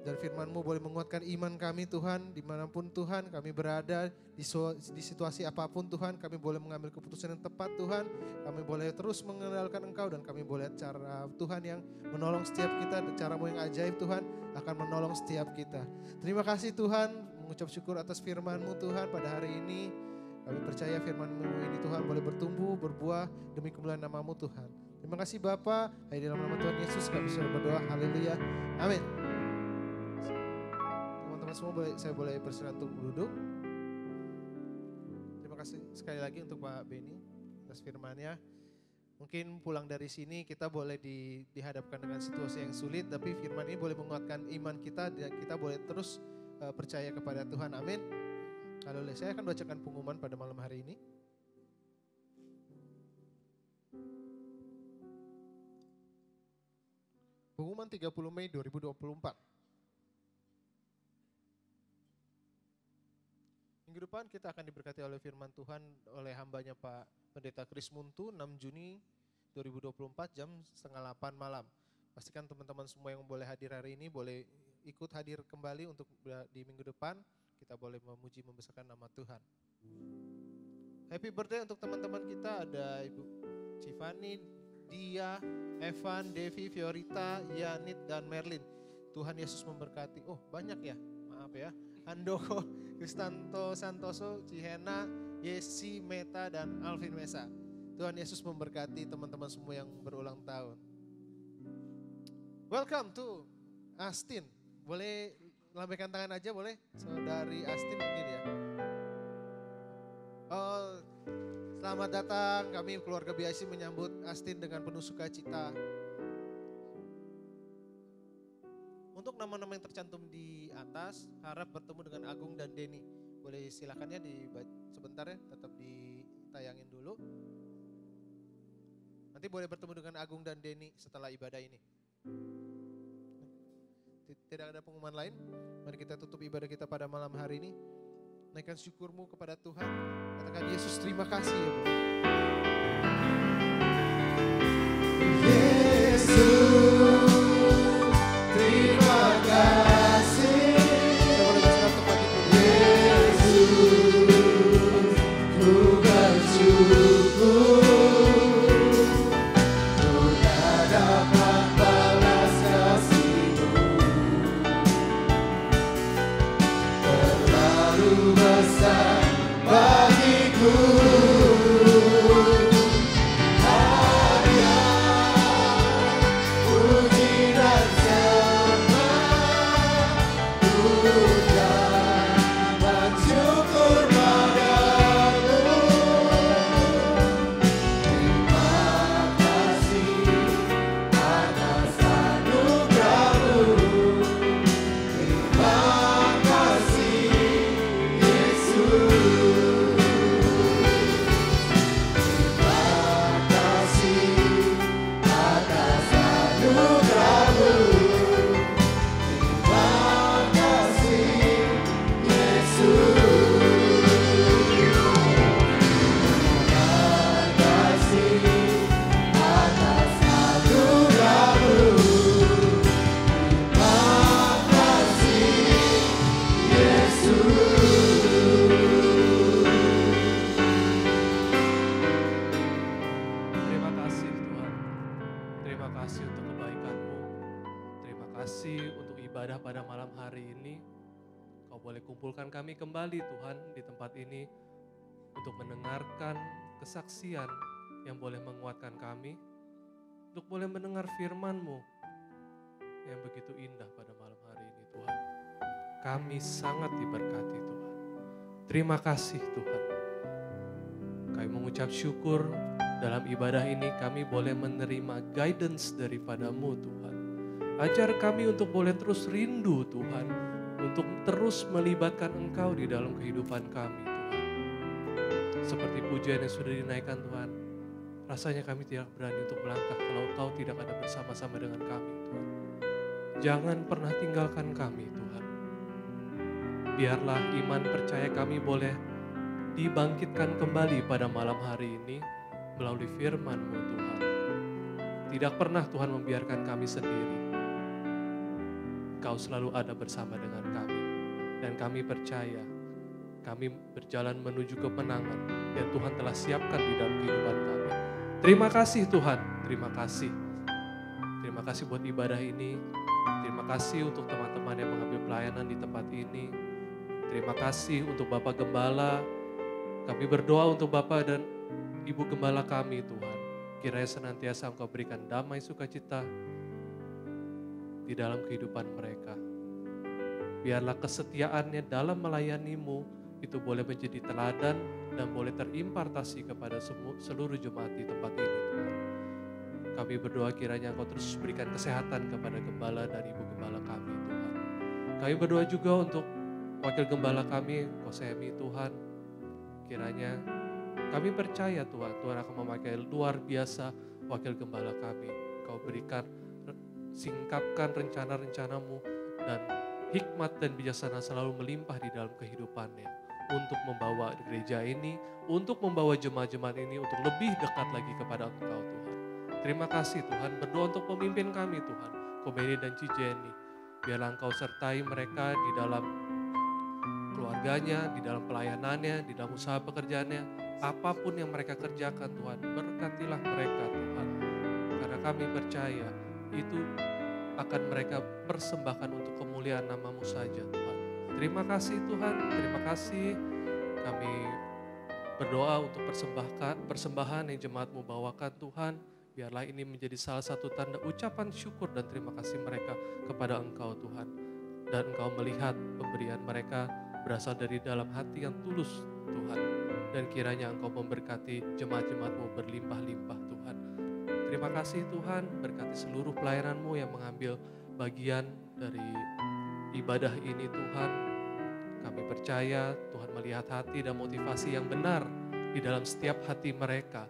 dan firman-Mu boleh menguatkan iman kami Tuhan, dimanapun Tuhan kami berada, di situasi apapun Tuhan, kami boleh mengambil keputusan yang tepat Tuhan, kami boleh terus mengandalkan Engkau, dan kami boleh cara Tuhan yang menolong setiap kita, cara-Mu yang ajaib Tuhan akan menolong setiap kita. Terima kasih Tuhan, mengucap syukur atas firman-Mu Tuhan pada hari ini. Kami percaya firman-Mu ini Tuhan boleh bertumbuh, berbuah demi kemuliaan nama-Mu Tuhan. Terima kasih Bapa, di dalam nama Tuhan Yesus kami sudah berdoa, haleluya, amin. Teman-teman semua saya boleh persilakan untuk duduk. Terima kasih sekali lagi untuk Pak Beni atas firman-Nya. Mungkin pulang dari sini kita boleh dihadapkan dengan situasi yang sulit, tapi firman ini boleh menguatkan iman kita dan kita boleh terus percaya kepada Tuhan, amin. Haleluya. Saya akan bacakan pengumuman pada malam hari ini. Pengumuman 30 Mei 2024. Minggu depan kita akan diberkati oleh firman Tuhan oleh hambanya Pak Pendeta Kris Muntu 6 Juni 2024 jam 7:30 malam. Pastikan teman-teman semua yang boleh hadir hari ini boleh ikut hadir kembali untuk di minggu depan. Kita boleh memuji membesarkan nama Tuhan. Happy birthday untuk teman-teman kita, ada Ibu Cifani, Dia, Evan, Devi, Fiorita, Yanit, dan Merlin. Tuhan Yesus memberkati. Oh banyak ya, maaf ya. Andoko, Kristanto, Santoso, Cihena, Yesi, Meta, dan Alvin Mesa. Tuhan Yesus memberkati teman-teman semua yang berulang tahun. Welcome to Astin. Boleh lambaikan tangan aja boleh? Saudari Astin mungkin ya. Oh, selamat datang. Kami keluarga BIC menyambut Astin dengan penuh sukacita. Untuk nama-nama yang tercantum di atas, harap bertemu dengan Agung dan Denny. Boleh silakannya sebentar ya, tetap ditayangin dulu. Nanti boleh bertemu dengan Agung dan Denny setelah ibadah ini. Tidak ada pengumuman lain, mari kita tutup ibadah kita pada malam hari ini. Naikkan syukurmu kepada Tuhan, katakan Yesus terima kasih ya Bro. Yesus, terima kasih. Kita boleh berserah tempat itu. Yesus, ku bersyukur. Ku tak dapat balas kasih-Mu, terlalu besar bagiku. Hanya Terima kasih untuk kebaikan-Mu. Terima kasih untuk ibadah pada malam hari ini. Kau boleh kumpulkan kami kembali Tuhan di tempat ini untuk mendengarkan kesaksian yang boleh menguatkan kami, untuk boleh mendengar firman-Mu yang begitu indah pada malam hari ini Tuhan. Kami sangat diberkati Tuhan. Terima kasih Tuhan. Kami mengucap syukur dalam ibadah ini kami boleh menerima guidance daripada-Mu Tuhan. Ajar kami untuk boleh terus rindu Tuhan, untuk terus melibatkan Engkau di dalam kehidupan kami Tuhan. Seperti pujian yang sudah dinaikkan Tuhan, rasanya kami tidak berani untuk melangkah kalau Engkau tidak ada bersama-sama dengan kami Tuhan. Jangan pernah tinggalkan kami Tuhan. Biarlah iman percaya kami boleh dibangkitkan kembali pada malam hari ini melalui firman-Mu Tuhan. Tidak pernah Tuhan membiarkan kami sendiri. Kau selalu ada bersama dengan kami. Dan kami percaya, kami berjalan menuju kemenangan yang Tuhan telah siapkan di dalam kehidupan kami. Terima kasih Tuhan, terima kasih. Terima kasih buat ibadah ini. Terima kasih untuk teman-teman yang mengambil pelayanan di tempat ini. Terima kasih untuk Bapak Gembala. Kami berdoa untuk Bapak dan Ibu Gembala kami Tuhan. Kiranya senantiasa Engkau berikan damai sukacita di dalam kehidupan mereka. Biarlah kesetiaannya dalam melayani-Mu itu boleh menjadi teladan dan boleh terimpartasi kepada seluruh jemaat di tempat ini Tuhan. Kami berdoa kiranya Engkau terus berikan kesehatan kepada Gembala dan Ibu Gembala kami Tuhan. Kami berdoa juga untuk Wakil Gembala kami, Kosemi Tuhan. Kiranya kami percaya Tuhan, Tuhan akan memakai luar biasa Wakil Gembala kami. Kau berikan, singkapkan rencana-rencana-Mu dan hikmat dan bijaksana selalu melimpah di dalam kehidupannya. Untuk membawa gereja ini, untuk membawa jemaat-jemaat ini untuk lebih dekat lagi kepada Engkau Tuhan. Terima kasih Tuhan, berdoa untuk pemimpin kami Tuhan, Komeni dan Cijeni. Biarlah Engkau sertai mereka di dalam keluarganya, di dalam pelayanannya, di dalam usaha pekerjaannya, apapun yang mereka kerjakan Tuhan, berkatilah mereka Tuhan. Karena kami percaya itu akan mereka persembahkan untuk kemuliaan nama-Mu saja Tuhan. Terima kasih Tuhan, terima kasih. Kami berdoa untuk persembahan yang jemaat-Mu bawakan Tuhan. Biarlah ini menjadi salah satu tanda ucapan syukur dan terima kasih mereka kepada Engkau Tuhan. Dan Engkau melihat pemberian mereka berasal dari dalam hati yang tulus Tuhan. Dan kiranya Engkau memberkati jemaat-jemaat-Mu berlimpah-limpah Tuhan. Terima kasih Tuhan, berkati seluruh pelayanan-Mu yang mengambil bagian dari ibadah ini Tuhan. Kami percaya Tuhan melihat hati dan motivasi yang benar di dalam setiap hati mereka.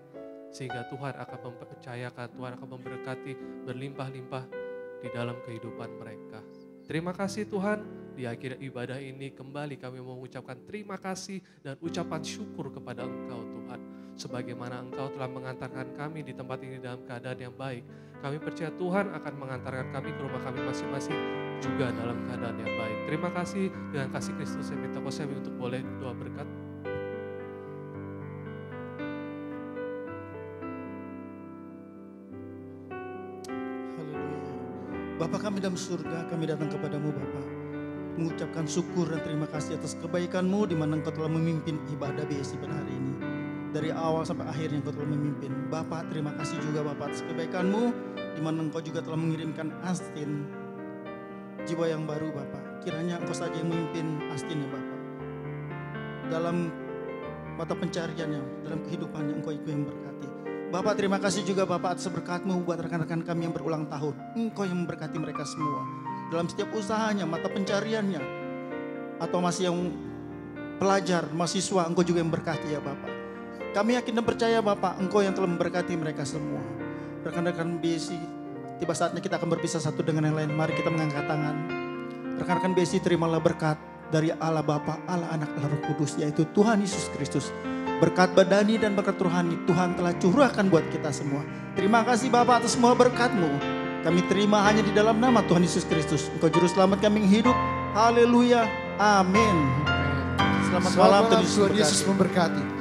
Sehingga Tuhan akan mempercayakan, Tuhan akan memberkati berlimpah-limpah di dalam kehidupan mereka. Terima kasih Tuhan, di akhir ibadah ini kembali kami mengucapkan terima kasih dan ucapan syukur kepada Engkau Tuhan. Sebagaimana Engkau telah mengantarkan kami di tempat ini dalam keadaan yang baik. Kami percaya Tuhan akan mengantarkan kami ke rumah kami masing-masing juga dalam keadaan yang baik. Terima kasih, dengan kasih Kristus saya minta kami untuk boleh doa berkat. Bapa kami dalam surga, kami datang kepadamu Bapa, mengucapkan syukur dan terima kasih atas kebaikan-Mu di mana Engkau telah memimpin ibadah BSI pada hari ini. Dari awal sampai akhir yang Engkau telah memimpin. Bapa, terima kasih juga Bapa atas kebaikan-Mu di mana Engkau juga telah mengirimkan Astin, jiwa yang baru Bapa. Kiranya Engkau saja yang memimpin Astin ya Bapa. Dalam mata pencariannya, dalam kehidupannya Engkau yang berkati. Bapak terima kasih juga Bapak atas berkat-Mu buat rekan-rekan kami yang berulang tahun. Engkau yang memberkati mereka semua. Dalam setiap usahanya, mata pencariannya. Atau masih yang pelajar, mahasiswa, Engkau juga yang berkati ya Bapak. Kami yakin dan percaya Bapak, Engkau yang telah memberkati mereka semua. Rekan-rekan BSI, tiba saatnya kita akan berpisah satu dengan yang lain. Mari kita mengangkat tangan. Rekan-rekan BSI terimalah berkat dari Allah Bapa, Allah Anak, Allah Roh Kudus, yaitu Tuhan Yesus Kristus. Berkat badani dan berkat rohani Tuhan telah curahkan buat kita semua. Terima kasih Bapa atas semua berkat-Mu. Kami terima hanya di dalam nama Tuhan Yesus Kristus. Engkau juru selamat kami yang hidup. Haleluya. Amin. Selamat malam, Tuhan Yesus memberkati.